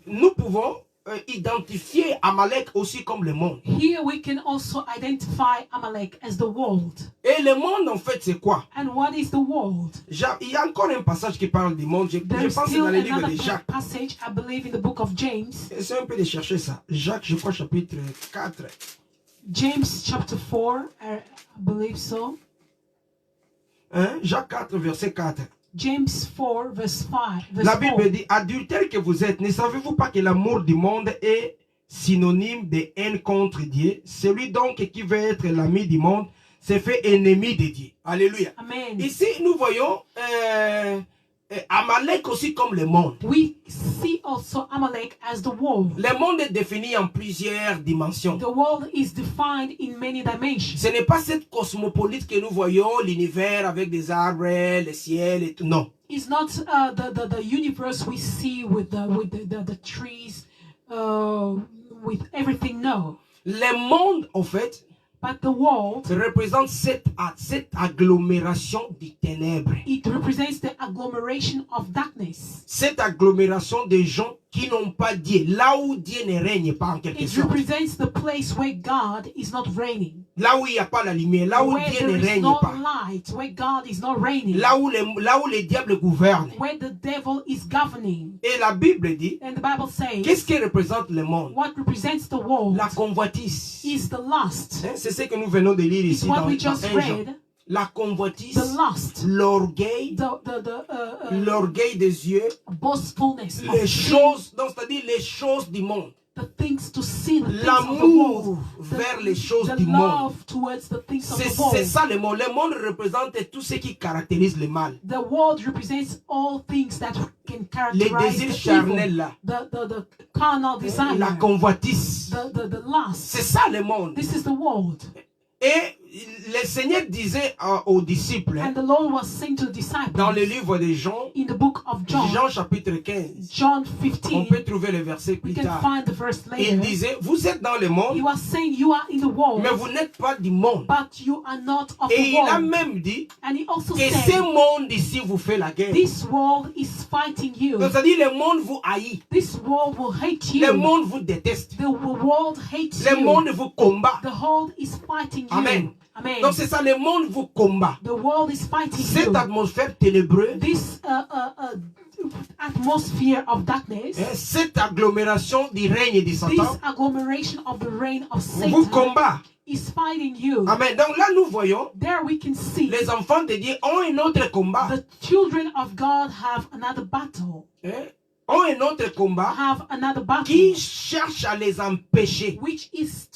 nous pouvons identifier Amalek aussi comme le monde. Here we can also identify Amalek as the world. Et le monde, en fait, c'est quoi? And what is the world? Il y a encore un passage qui parle du monde. Je There's pense still dans le livre de another Jacques. passage, I believe, in the book of James. C'est un peu de chercher ça. Jacques, je crois, chapitre 4. James chapter 4, I believe so. Hein? Jacques 4, verset 4. James 4, verse 5. Verse La Bible 4. dit, adultère que vous êtes, ne savez-vous pas que l'amour du monde est synonyme de haine contre Dieu? Celui donc qui veut être l'ami du monde s'est fait ennemi de Dieu. Alléluia. Amen. Ici, nous voyons Amalek aussi comme le monde. We see also Amalek as the world. Le monde est défini en plusieurs dimensions. The world is defined in many dimensions. Ce n'est pas cette cosmopolite que nous voyons, l'univers avec des arbres, le ciel et tout. Non. It's not the universe we see with the trees, with everything. No, Le monde, en fait, but the world, représente cette agglomération des ténèbres. it represents the agglomeration of darkness. Cette agglomération de gens qui n'ont pas Dieu. Là où Dieu ne règne pas en quelque It sorte. represents the place where God is not reigning. Là où il n'y a pas la lumière. Là où Where Dieu there ne is règne no pas. light, where God is not reigning. Là où le diable gouverne. Where the devil is governing. Et la Bible dit, And the Bible says, qu'est-ce qui représente le monde? what represents the world La convoitise. is the lust. Hein, c'est ce que nous venons de lire It's ici what dans, we dans just 1 Jean. read. La convoitise, The lust, l'orgueil, l'orgueil des yeux, boastfulness, les of choses, donc c'est-à-dire les choses du monde. the things to see, the things of the L'amour world, vers les choses the du monde. love towards the things of the C'est world. ça le monde. Le monde représente tout ce qui caractérise le mal. The world represents all things that can Les characterize désirs the charnels evil, là. the carnal desire, La convoitise. the lust. C'est ça le monde. This is the world. Et le Seigneur disait aux disciples, And the Lord was saying to the disciples dans le livre de Jean, in the book of John, Jean chapitre 15, John on 15, peut trouver le verset we plus can tard. find the verse Il later. disait, vous êtes dans le monde, He was saying, you are in the world, mais vous n'êtes pas du monde. but you are not of Et the il a world. même dit And he also que ce said, monde ici vous fait la guerre. this world is fighting you. Donc, c'est-à-dire le monde vous haït. This world will hate Le you. monde vous déteste. The world hates Le you. monde vous combat. The world is fighting you. Amen. Amen. Donc c'est ça, le monde vous combat. The world is fighting Cette you. atmosphère ténébreuse, This atmosphere of darkness, cette agglomération du règne de this Satan, agglomeration of the reign of vous Satan combat. is fighting you. Amen. Donc là, nous voyons, There we can see les enfants de Dieu ont un autre combat. the children of God have another battle. Ont un autre combat Have another battle qui cherche à les empêcher which is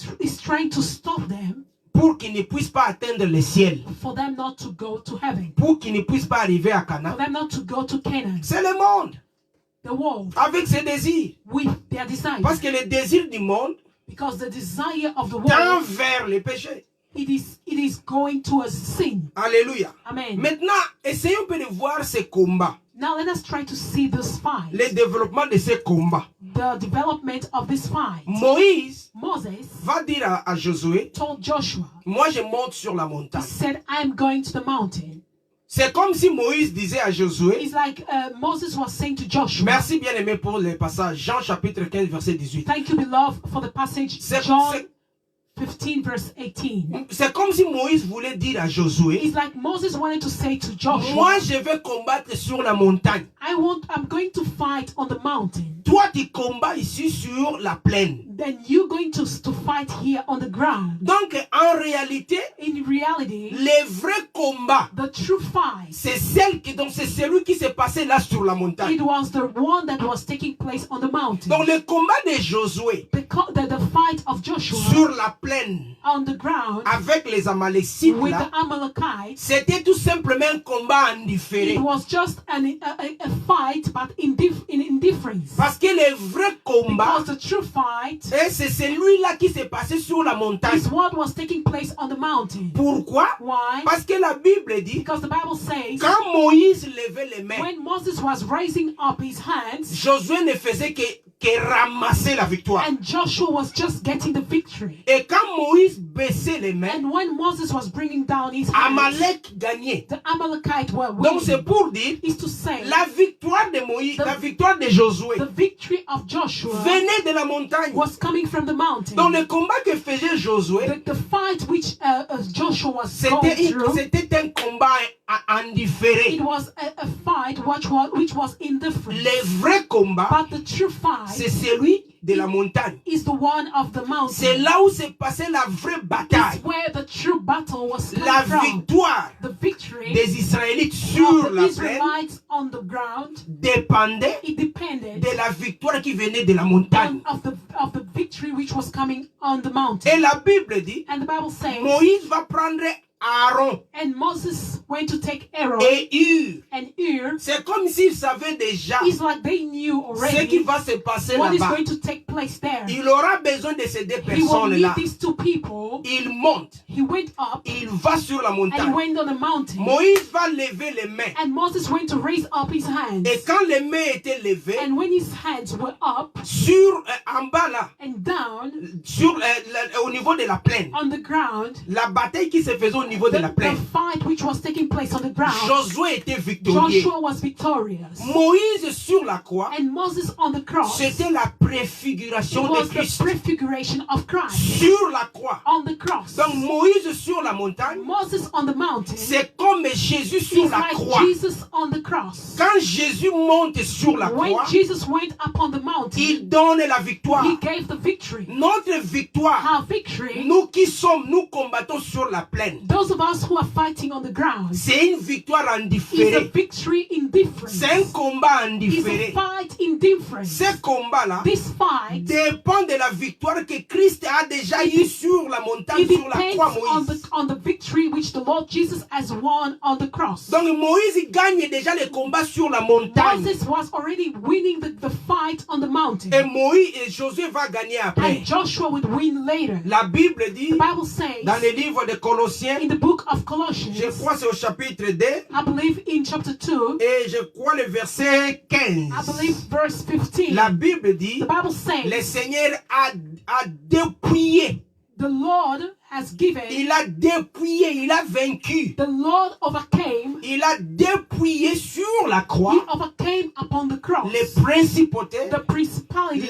trying to stop them pour qu'ils ne puissent pas atteindre le ciel, for them not to go to heaven, pour qu'ils ne puissent pas arriver à for Canaan. them not to go to Canaan. C'est le monde The world avec ses désirs. with their desires. Parce que les désirs du monde Because the desire of the tend world, vers le péché. it is going towards sin. Alléluia. Amen. Maintenant, essayons un peu de voir ces combats. Now let us try to see this fight. Le développement de ces combats. The development of this fight. Moïse Moses va dire à Josué, told Joshua, moi je monte sur la he montagne. said, I am going to the mountain. C'est comme si Moïse disait à Josué, It's like Moses was saying to Joshua. merci bien aimé pour les passages, Jean chapitre 15 verset 18. Thank you, beloved, for the passage, John 15 verse 18. C'est comme si Moïse voulait dire à Josué, It's like Moses wanted to say to Joshua, moi je vais combattre sur la montagne. I'm going to fight on the mountain. Toi tu combats ici sur la plaine. Then you're going to fight here on the ground. Donc en réalité, In reality, les vrais combats, the true fight, c'est celui qui s'est passé là sur la montagne. it was the one that was taking place on the mountain. Donc le combat de Josué The fight of Joshua sur la plaine on the ground avec les Amalécites with là, the Amalekites, c'était tout simplement un combat en différé. it was just a fight, but in indifference. Parce que le vrai combat, Because the true fight c'est celui-là qui s'est passé sur la montagne. is what was taking place on the mountain. Pourquoi? Why? Parce que la Bible dit, Because the Bible says, quand Moïse levait les mains, when Moses was raising up his hands, Josué ne faisait que ramasser la victoire. and Joshua was just getting the victory. Et quand Moïse baissait les mains, And when Moses was bringing down his hands, Amalek gagnait. the Amalekites were Donc c'est winning. pour dire, Is to say, la victoire de Moïse, la victoire de Josué the victory of Joshua venait de la montagne. was coming from the mountain. Donc le combat que faisait Josué, The fight which Joshua was going through, c'était un combat en différé. it was a fight which was indifferent. Le vrai combat, But the true c'est fight celui de la montagne. is the one of the C'est mountain. là où s'est passée la vraie bataille. It's where the true battle was La coming from. victoire The victory des Israélites of sur the la plaine Israelites on the ground, dépendait it depended de la victoire qui venait de la montagne. of the victory which was coming on the mountain. Et la Bible dit, And the Bible says, Moïse va prendre Aaron and Moses went to take Aaron et Hur. and Ur. C'est comme s'ils savaient déjà It's like they knew ce qui already va se passer what is là-bas. going to take place there. Il aura besoin de ces deux He will personnes-là. need these two people. Il monte, He went up il va sur la and he montagne. went on the mountain. Moïse va lever les mains. And Moses went to raise up his hands. Et quand les mains étaient levées, And when his hands were up en bas là, and down au niveau de la plaine, on the ground, la bataille qui se faisait au niveau de la the plaine, fight which was taking place on the ground, Josué était victorieux. Joshua was victorious. Moïse sur la croix, And Moses on the cross, it c'était la préfiguration de was the Christ. prefiguration of Christ. Sur la croix. On the cross, Donc Moïse sur la montagne, Moses on the mountain, c'est comme Jésus sur is la like croix. Jesus on the cross. Quand Jésus monte sur la When croix, Jesus went up on the mountain, il donne la victoire. he gave the victory. Notre victoire, Our victory, nous combattons sur la plaine. those of us who are fighting on the ground, C'est une victoire en is a différé. victory in difference. C'est un combat en Is a différé. fight in difference. Ce combat-là This fight, dépend de la victoire que Christ a déjà eue sur la montagne, it sur la depends croix on Moïse. the victory which the Lord Jesus has won on the cross. Donc Moïse il gagne déjà le combat sur la montagne. Moses was already winning the fight on the mountain. Et Moïse et Josué va gagner après. And Joshua would win later. La Bible dit, The Bible says dans le livre de Colossiens, in the book of Colossians, je crois c'est au chapitre 2, I believe in chapter 2, et je crois le verset 15. I believe verse 15, La Bible dit, the Bible le says, Seigneur a dépouillé, the Lord has given, il a dépouillé, il a vaincu. the Lord overcame, Il a dépouillé sur la croix he overcame upon the cross, les principautés, the principalities,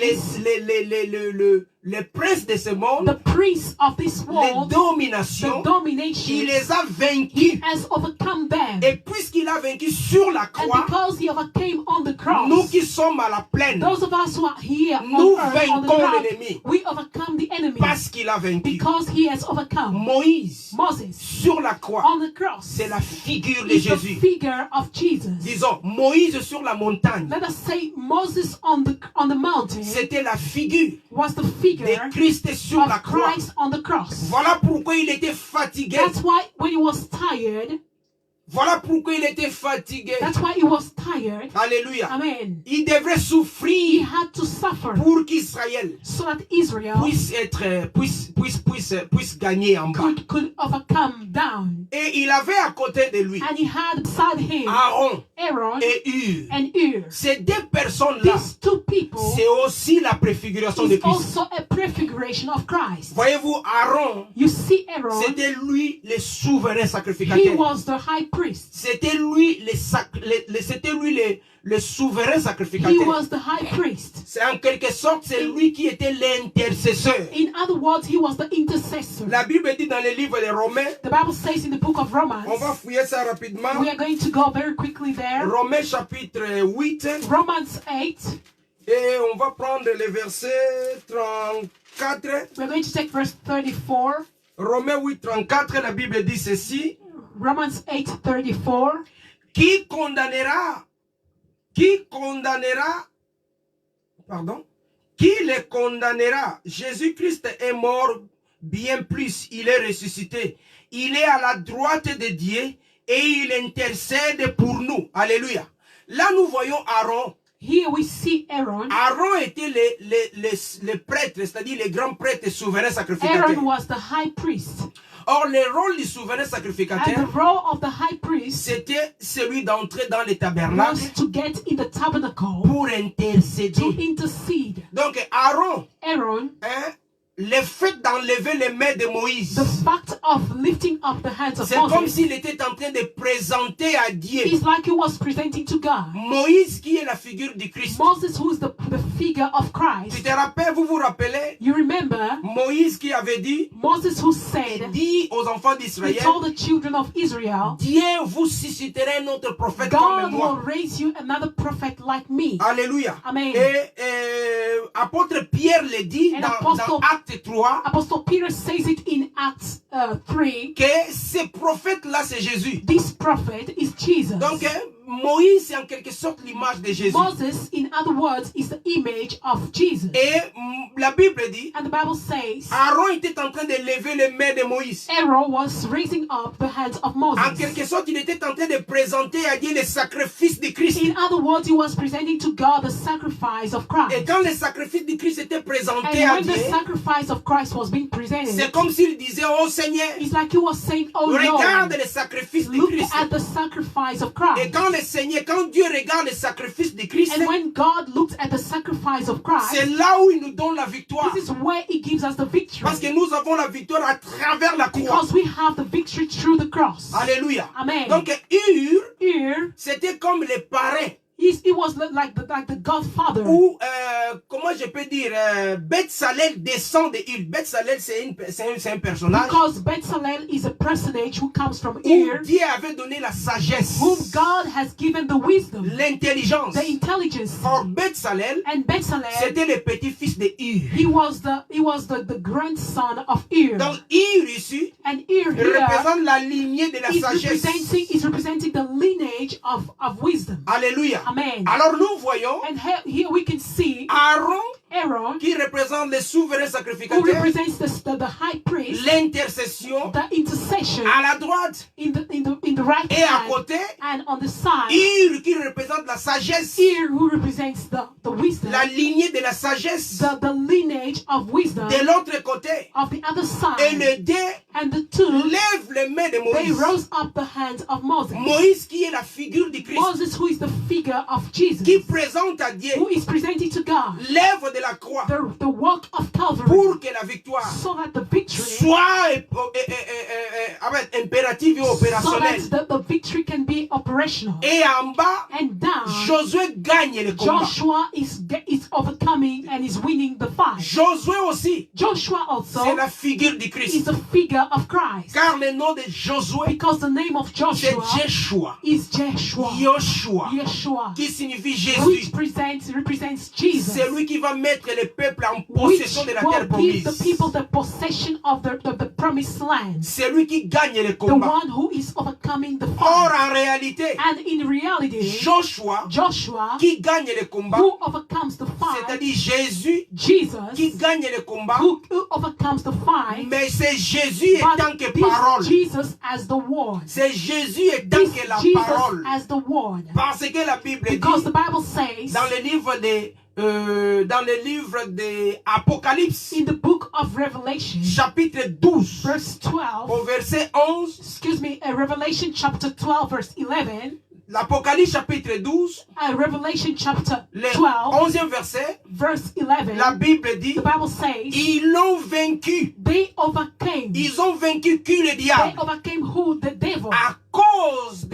les princes de ce monde, the priests of this les world, the dominations. Il domination. les a He vaincus. has overcome them. Et puisqu'il a vaincu sur la And croix, because he overcame on the nous cross, qui sommes à la plaine, those of us who are here nous on earth, on the vainquons ground, l'ennemi we overcome the enemy parce qu'il a vaincu. because he has overcome. Moïse, Moses sur la croix, on the cross c'est la figure de is the Jésus. figure of Jesus. Disons, Moïse sur la montagne, Let us say Moses on the mountain c'était la figure was the de figure Christ sur la of croix. Christ on the cross. Voilà pourquoi il était fatigué. That's why when he was tired, Voilà pourquoi il était fatigué. that's why he was tired. Alléluia. Amen. Il devrait He souffrir had to suffer pour qu'Israël so that Israel puisse puisse gagner en bas. could overcome down. Et il avait à côté de lui And he had beside him Aaron Aaron et Hur. and Ur. Ces deux personnes-là, These two people c'est aussi la préfiguration de is Christ. also a prefiguration of Christ. Voyez-vous, Aaron, You see Aaron, c'était lui le souverain he sacrificateur. was the high priest. C'était lui le souverain He sacrificateur. was the high priest. C'est en quelque sorte, c'est lui qui était l'intercesseur. In other words, he was the intercessor. La Bible dit dans le livre des Romains, The Bible says in the book of Romans, on va fouiller ça rapidement. we are going to go very quickly there. Romains chapitre 8, Romans 8, et on va prendre le verset 34. we're going to take verse 34. Romains 8, 34, la Bible dit ceci. Romans 8, 34. Qui condamnera, qui les condamnera? Jésus-Christ est mort, bien plus, il est ressuscité. Il est à la droite de Dieu et il intercède pour nous. Alléluia. Là, nous voyons Aaron. Here we see Aaron. Aaron était le prêtre, c'est-à-dire les grands prêtres souverains sacrificateurs. Aaron was the high priest. Or, le rôle du souverain And the sacrificateur, role of the high priest c'était celui d'entrer dans le was tabernacle to get in the tabernacle pour to intercéder. intercede. Donc, Aaron, Aaron, le fait d'enlever les mains de Moïse, the fact of lifting up the hands of c'est comme Moses s'il était en train de présenter à Dieu is like he was presenting to God. Moïse qui est la figure du Christ. Moses, who is the figure of Tu Christ. te rappelles, vous vous rappelez, You remember Moïse qui avait dit, Moses who said, dit aux enfants he d'Israël, told the children of Israel, Dieu vous suscitera un autre prophète comme God will moi. raise you another prophet like me. Alléluia. Amen. Et apôtre Pierre le dit And dans Apostle- Acte 3, Apostle Peter says it in Acts 3. que ce prophète-là, c'est Jésus. This prophet is Jesus. Donc, Moïse, c'est en quelque sorte l'image de Jésus. Moses, in other words, is the image of Jesus. Et la Bible dit, And the Bible says, Aaron était en train de lever les mains de Moïse. Aaron was raising up the hands of En Moses. quelque sorte, il était en train de présenter à Dieu le sacrifice de Christ. In other words, he was presenting to God the sacrifice of Et Christ. quand le sacrifice de Christ était présenté And à when Dieu, the sacrifice of Christ was being presented, c'est comme s'il disait, oh Seigneur, it's like he was saying, oh regarde Lord, le sacrifice de look Christ. at the sacrifice of Et Christ. quand le Seigneur, quand Dieu regarde le sacrifice de Christ, And when God looks at the sacrifice of c'est Christ, là où il nous donne la victoire. this is where he gives us the victory. Parce que nous avons la victoire à travers la croix. Because we have the victory through the cross. Alléluia. Amen. Donc Hur, Here, c'était comme les parrains. he was like the godfather. Ou, comment je peux dire, Beth-Salel descend de Hur. Beth-Salel, c'est un personnage Because Bezalel is a personage who comes from où Ur, Dieu avait donné la sagesse, whom God has given the wisdom, l'intelligence. the intelligence. Or, Beth-Salel, And Bezalel, c'était le petit-fils de Hur. he was the grandson of Ur. Donc, Hur ici And Ur here représente la lignée de la sagesse. is representing the lineage of wisdom. Alléluia. Amen. Alors, nous voyons And here we can see Aaron Aaron, qui représente le souverain who sacrificateur, represents the high priest, l'intercession the intercession à la droite in the right et à hand, côté, and on the side, Hur qui représente la sagesse, Ur who represents the wisdom, la lignée de la sagesse the lineage of wisdom de l'autre côté. of the other Et side, les deux and the two, lèvent les mains de they Moïse. rose up the hands of Moses. Moïse qui est la figure du Christ, Moses, who is the figure of Jesus, qui présente à Dieu who is presenting to God l'œuvre de la croix the work of Calvary, pour que la victoire so that the victory, soit impérative et so opérationnelle. that the victory can be operational. Et en bas, And down, Josué gagne le combat. Joshua is overcoming and is winning the fight. Josué aussi, Joshua c'est also la figure du is Christ. the figure of Christ, Car le nom de Josué, because the name of c'est Joshua Jeshua. is Joshua, Yeshua, qui signifie which Jésus. represents Jesus, C'est lui qui va mettre le peuple en which possession de la will terre give promise. the people the possession of the promised land, C'est lui qui gagne le the combat. one who is overcoming the Or, fight. en réalité, And in reality, Joshua Joshua, qui gagne le combat, who overcomes the fight, c'est-à-dire Jésus Jesus, qui gagne le combat, who overcomes the fight, mais c'est Jésus étant but que this parole. Jesus as the word. C'est Jésus étant This que la Jesus parole. as the word. Parce que la Bible dit Because the Bible says dans le livre de Apocalypse, in the book of Revelation, chapitre 12, verse 12, au verset 11, excuse me, Revelation chapter 12, verse 11, l'Apocalypse chapitre 12, Revelation chapter le 12, 11e verset, verse 11, la Bible dit, the Bible says, ils l'ont vaincu. they overcame. Ils ont vaincu qui le They diable? overcame who? The devil. À cause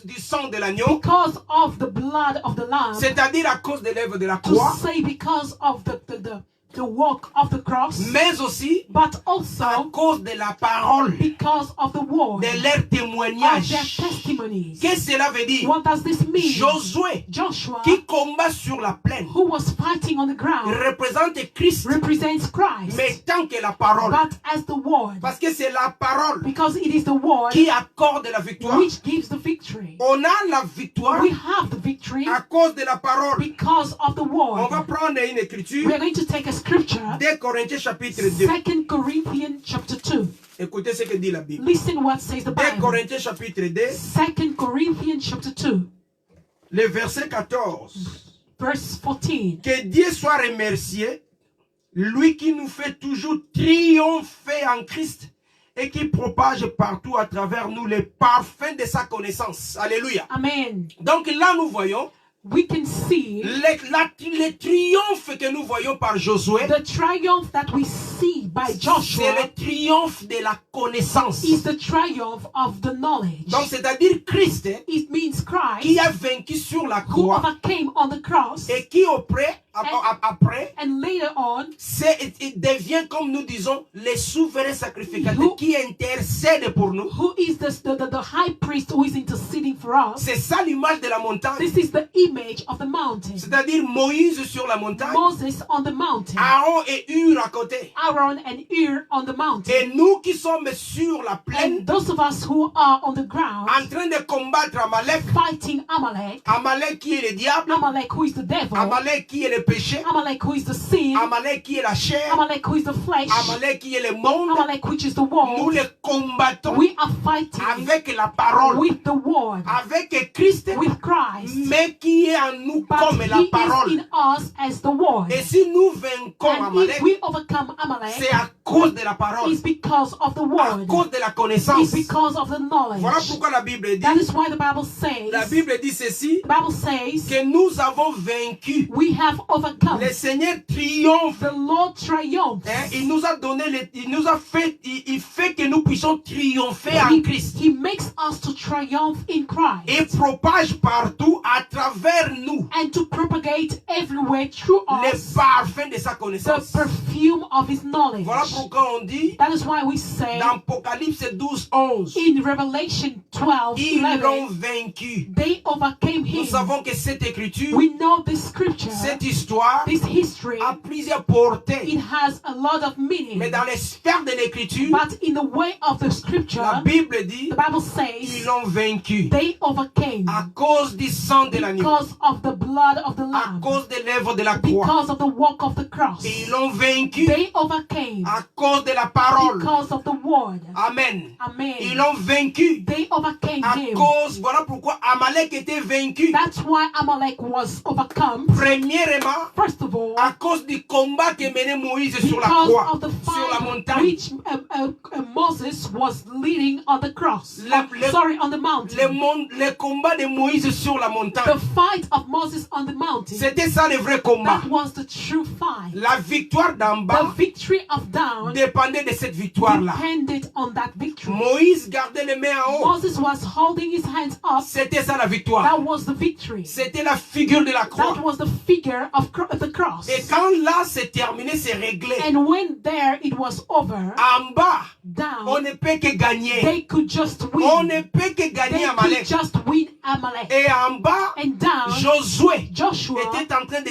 du sang de l'agneau, Because of the blood of the Lamb. c'est-à-dire à cause de l'œuvre de la To croix, say because of the work of the cross. mais aussi But à also cause de la parole, because of the word. de leur Of their témoignage. testimonies. Qu'est-ce que cela veut dire? What does this mean? Josué, Joshua, qui combat sur la plaine, who was fighting on the ground, représente Christ, represents Christ. mais tant que la parole. But as the word, Parce que c'est la parole because it is the word qui accorde la victoire. which gives the victory. On a la victoire We have the victory à cause de la parole. because of the On va word. prendre une We écriture, are going to take a scripture, 2 Corinthiens chapitre 2. 2 Corinthians chapter 2. Écoutez ce que dit la Bible. Listen what says the 2 Bible. Corinthiens chapitre 2, 2 Corinthians chapter 2, le verset 14. verse 14. Que Dieu soit remercié, lui qui nous fait toujours triompher en Christ et qui propage partout à travers nous les parfums de sa connaissance. Alléluia. Amen. Donc là, nous voyons We can see le triomphe que nous voyons par Josué. the triumph that we see by C'est Joshua le triomphe de la connaissance. is the triumph of the knowledge. Donc c'est-à-dire Christ It means qui Christ a vaincu sur la who croix overcame on the cross, et qui après and later on il devient, comme nous disons, le souverain sacrificateur Who- qui intercède pour nous. who is the high priest who is interceding for us. C'est ça l'image de la montagne. This is the image of the mountain. C'est-à-dire Moïse sur la montagne, Moses on the mountain, Aaron et Hur à côté. Aaron and Ur on the mountain. Et nous qui sommes sur la plaine, And those of us who are on the ground en train de combattre Amalek, fighting Amalek, Amalek qui est le diable, Amalek who is the devil, Amalek qui est le péché, Amalek who is the sin, Amalek qui est la chair, Amalek who is the flesh, Amalek qui est le monde, Amalek which is the nous world. les combattons We are fighting avec la parole, with the word, avec Christ, with Christ, mais qui est en nous but comme la he is parole. in us as the word. Et si nous vainquons And Amalek, if we overcome c'est Amalek, à cause de la parole, it's because of the à word, cause de la connaissance. it's because of the Voilà knowledge. pourquoi la Bible dit, That is why the Bible says, la Bible dit ceci, the Bible says, que nous avons vaincu. we have overcome. Le Seigneur triomphe. The Lord triumphs. Hein, il nous a donné, il nous a fait, il fait que nous puissions triompher en Christ. He makes us to triumph in Christ Et propage partout à travers nous and to propagate everywhere through les us parfums de sa the connaissance. perfume of His knowledge. Voilà pourquoi on dit That is why we say dans Apocalypse 12, 11, in Revelation 12, ils l'ont 11, vaincu. they overcame Nous Him. savons que cette écriture, We know this scripture, cette histoire this history, a plusieurs portées. it has a lot of meaning. Mais dans les sphères de l'écriture, But in the way of the la scripture, Bible dit the Bible ils says l'ont vaincu they overcame à cause du sang de l'agneau, because of the blood of the à Lamb, cause de l'œuvre de la croix. because of the work of the cross. Et ils l'ont vaincu They overcame à cause de la parole. because of the word. Amen. Amen. Ils l'ont vaincu They overcame à him. cause, voilà pourquoi Amalek était vaincu. That's why Amalek was overcome. Premièrement, First of all, à cause du combat que menait Moïse sur la because croix, of the sur la fight montagne. which Moses was leading on the cross. Sorry, on the mountain. Le combat de Moïse sur la The montagne. fight of Moses on the mountain. C'était ça le vrai combat. That was the true fight. La victoire d'en The bas victory of down dépendait de cette victoire-là. depended on that victory. Moïse gardait les mains en haut. Moses was holding his hands up. C'était ça la victoire. That was the victory. C'était la figure de la That croix. was the figure of the cross. Et quand là c'est terminé, c'est réglé. And when there it was over, En bas, on down, ne peut que gagner. they could just On win. ne peut que gagner They could Amalek. just win Amalek. Et en bas, And down, Josué Joshua, était en train de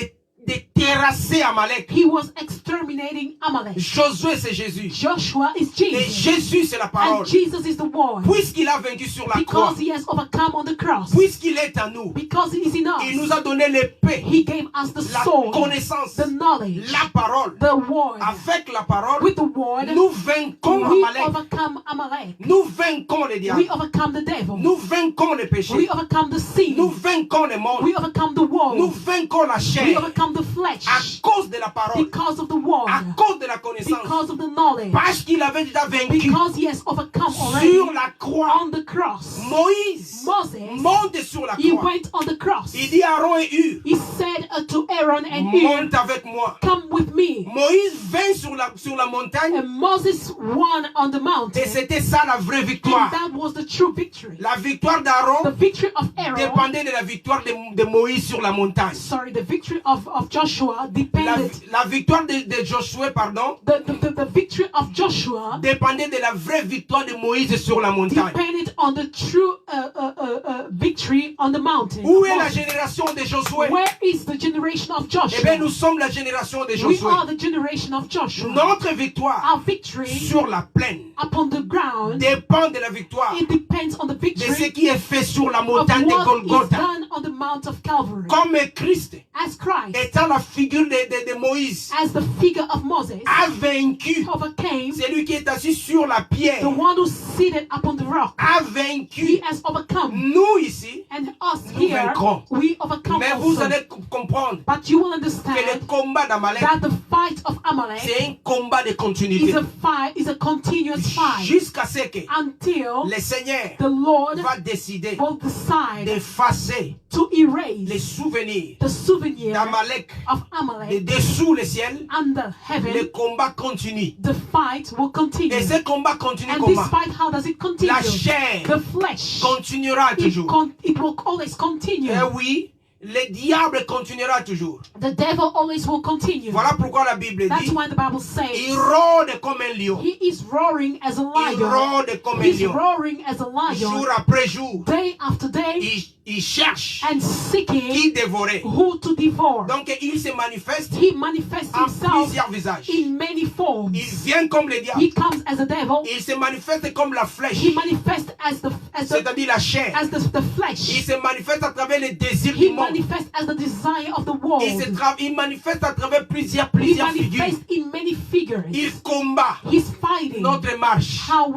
terrasser Amalek. he was exterminating Amalek. Josué, c'est Jésus. Joshua is Et Jesus. Jésus, c'est la And parole. Jesus is the word. Puisqu'il a vaincu sur la croix, Because he has overcome on the cross. puisqu'il est en nous, Because he is in il nous us. a donné l'épée, He gave us the la soul, connaissance, the knowledge, la parole. the word. Avec la parole, With the word, nous vainquons we Amalek. overcome Amalek. Nous vainquons les We diables. overcome the devil. Nous vainquons les We péchés. overcome the sin. Nous vainquons les mondes. We overcome the Nous world. vainquons la We chair. overcome the flesh. À cause de la parole. Because of the word. À cause de la connaissance. Because of the knowledge. Parce qu'il avait déjà vaincu. Because he has overcome already. Sur la croix. On the cross. Moïse monte sur la he croix. went on the cross. Il dit à Aaron et Hur. He said to Aaron and Hur, monte avec moi. come with me. Moïse vint sur la montagne. And Moses won on the mountain. Et c'était ça la vraie victoire. And that was the true victory. La victoire d'Aaron the victory of Aaron dépendait de la victoire de Moïse sur la montagne. Sorry, the victory of Joshua depended. La victoire de Josué, pardon. The victory of Joshua dépendait de la vraie victoire de Moïse sur la montagne. Depended on the true victory on the mountain. Où est la génération de Josué? Where is the generation of Joshua? Eh bien, nous sommes la génération de Josué. We are the generation of Joshua. Notre victoire Our victory sur la plaine upon the ground dépend de la victoire it depends on the victory de ce qui est fait sur la montagne de Golgotha. Done on the Mount of Calvary. Comme Christ, as Christ, étant la figure de Moïse, as the figure of Moses, a vaincu, overcame, celui qui est assis sur la pierre, the one who seated upon the rock, a vaincu. He has overcome. Nous ici, and us nous here, vaincrons. we overcome. Mais also. vous allez comprendre But you will understand que le combat d'Amalek, that the fight of Amalek c'est un combat de continuité. is a continuous fight. Jusqu'à ce que until le Seigneur the Lord va décider will decide d'effacer to erase les souvenirs the souvenir d'Amalek of Amalek de dessous le ciel. under heaven. Le combat continue. The fight will continue. Et ce combat continue and comment? this fight, how does it continue? La chair the flesh continuera toujours. It will always continue. Eh oui, le diable continuera toujours. The devil always will continue. Voilà pourquoi la Bible That's dit, why the Bible says, il rôde comme un lion. He is roaring as a lion. Il rôde comme un He's lion. roaring as a lion. Jour après jour. Day after day. Il cherche and seeking qui dévorer. Who to devour. Donc il se manifeste He manifests en himself plusieurs visages. in many forms. Il vient comme le diable. He comes as a devil. Il se manifeste comme la flèche. He manifests c'est-à-dire la chair. As the flesh. Il se manifeste à travers les désirs He du monde. manifests as the desire of the world. Il manifeste à travers plusieurs He figures. manifests in many figures. Il combat He's fighting notre marche our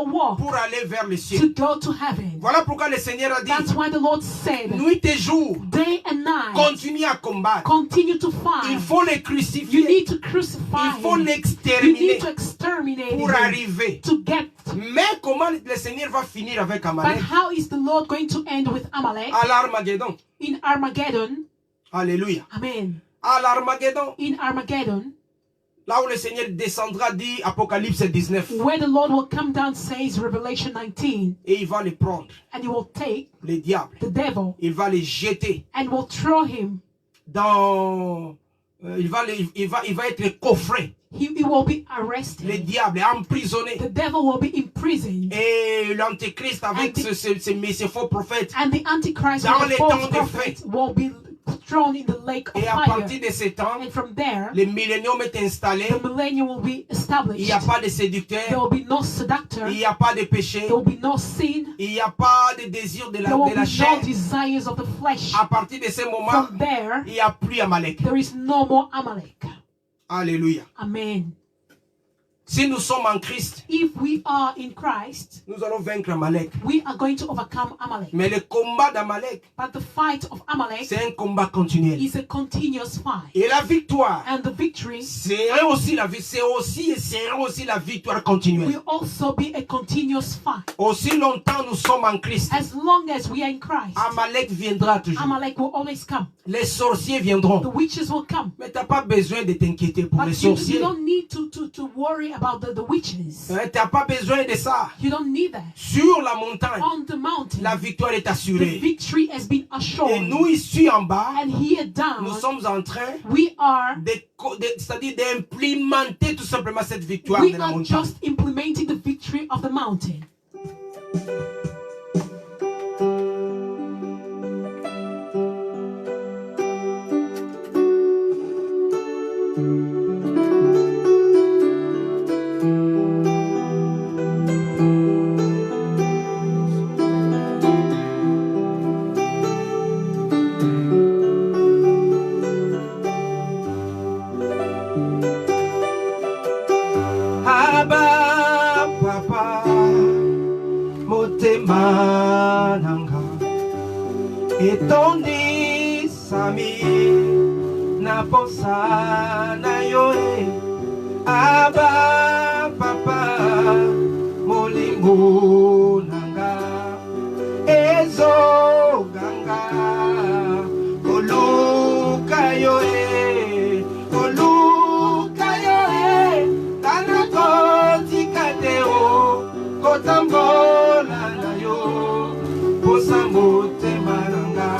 walk pour aller vers le ciel. to go to heaven. Voilà pourquoi le Seigneur a dit, that's why the Lord said, nuit et jour, day and night, continue à combattre. Continue to fight. Il faut les crucifier. You need to crucify. Il faut l'exterminer. You need to exterminate pour arriver. To get. Mais comment le Seigneur va finir avec Amalek? But how is the Lord going to end with Amalek? À l'Armageddon. In Armageddon. Alléluia. Amen. À l'Armageddon. In Armageddon. Là où le Seigneur descendra, dit Apocalypse 19. Where the Lord will come down, says Revelation 19. Et il va les prendre. And he will take le diable. The devil. Il va les jeter. And will throw him. Dans il va être coffré. He will be arrested. Le diable emprisonné. The devil will be imprisoned. Et l'antéchrist avec ces faux prophètes. And the Antichrist dans with les the false temps de prophets will be thrown in the lake of et à fire. partir de ce temps, and from there, le millénium est installé. The millennium will be established. Il n'y a pas de séducteur. There will be no seductor. Il n'y a pas de péché. There will be no sin. Il n'y a pas de désir de la chair. No desires of the flesh. À partir de ce moment, from there, il n'y a plus Amalek. There is no more Amalek. Alléluia. Amen. Si nous sommes en Christ, if we are in Christ, nous allons vaincre Amalek. We are going to overcome Amalek. Mais le combat d'Amalek, but the fight of Amalek, c'est un combat continuel. Is a continuous fight. Et la victoire, and the victory, serait aussi la victoire continuelle. Will also be a continuous fight. Aussi longtemps nous sommes en Christ, as long as we are in Christ, Amalek viendra toujours. Amalek will always come. Les sorciers viendront. The witches will come. Mais tu n'as pas besoin de t'inquiéter pour les sorciers. You don't need to worry about the witches. Tu n'as pas besoin de ça. You don't need that. Sur la montagne, on the mountain, la victoire est assurée. The victory has been assured. Et nous ici en bas, and here down, nous sommes en train c'est-à-dire d'implémenter tout simplement cette victoire de la montagne. We are just implementing the victory of the mountain. na posa na yo Abba papa molimbo nanga ezo ganga oluka yo kana kotika teo kotambola na yo posa motema nanga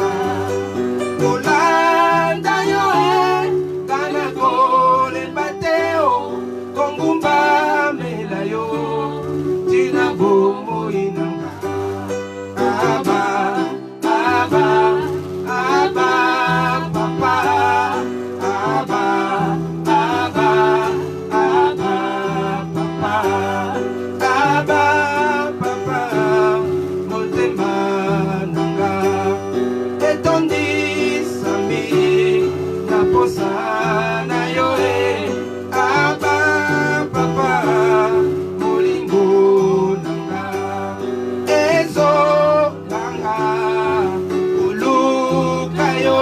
kolanda yo kana kolemba teo kongumba mela yo tina bomo inanga aba aba aba papa aba aba aba papa aba papa motema nanga etondisami na posa na yo aba papa molingo nanga ezo nanga koluka yo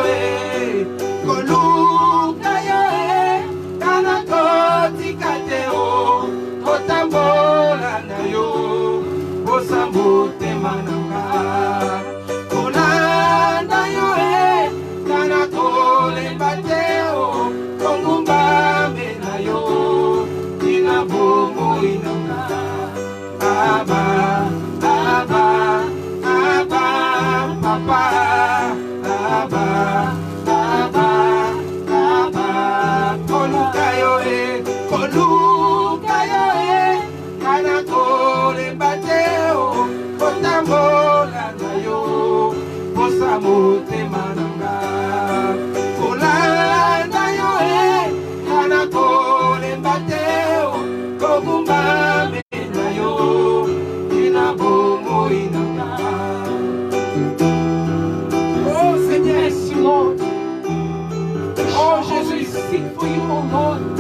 kana kotika teo kotambola na yo posa motema nanga kolanda yo kana kolemba teo kongumba mela yo tina bomo inanga aba aba aba papa aba aba aba koluka yo kana kolemba teo kotambola na yo posa motema nanga kolanda yo kana kolemba teo kogumba mela yo tina bomo inanga. Oh Seigneur, Lord. Oh Jésus, seek for you, oh Lord.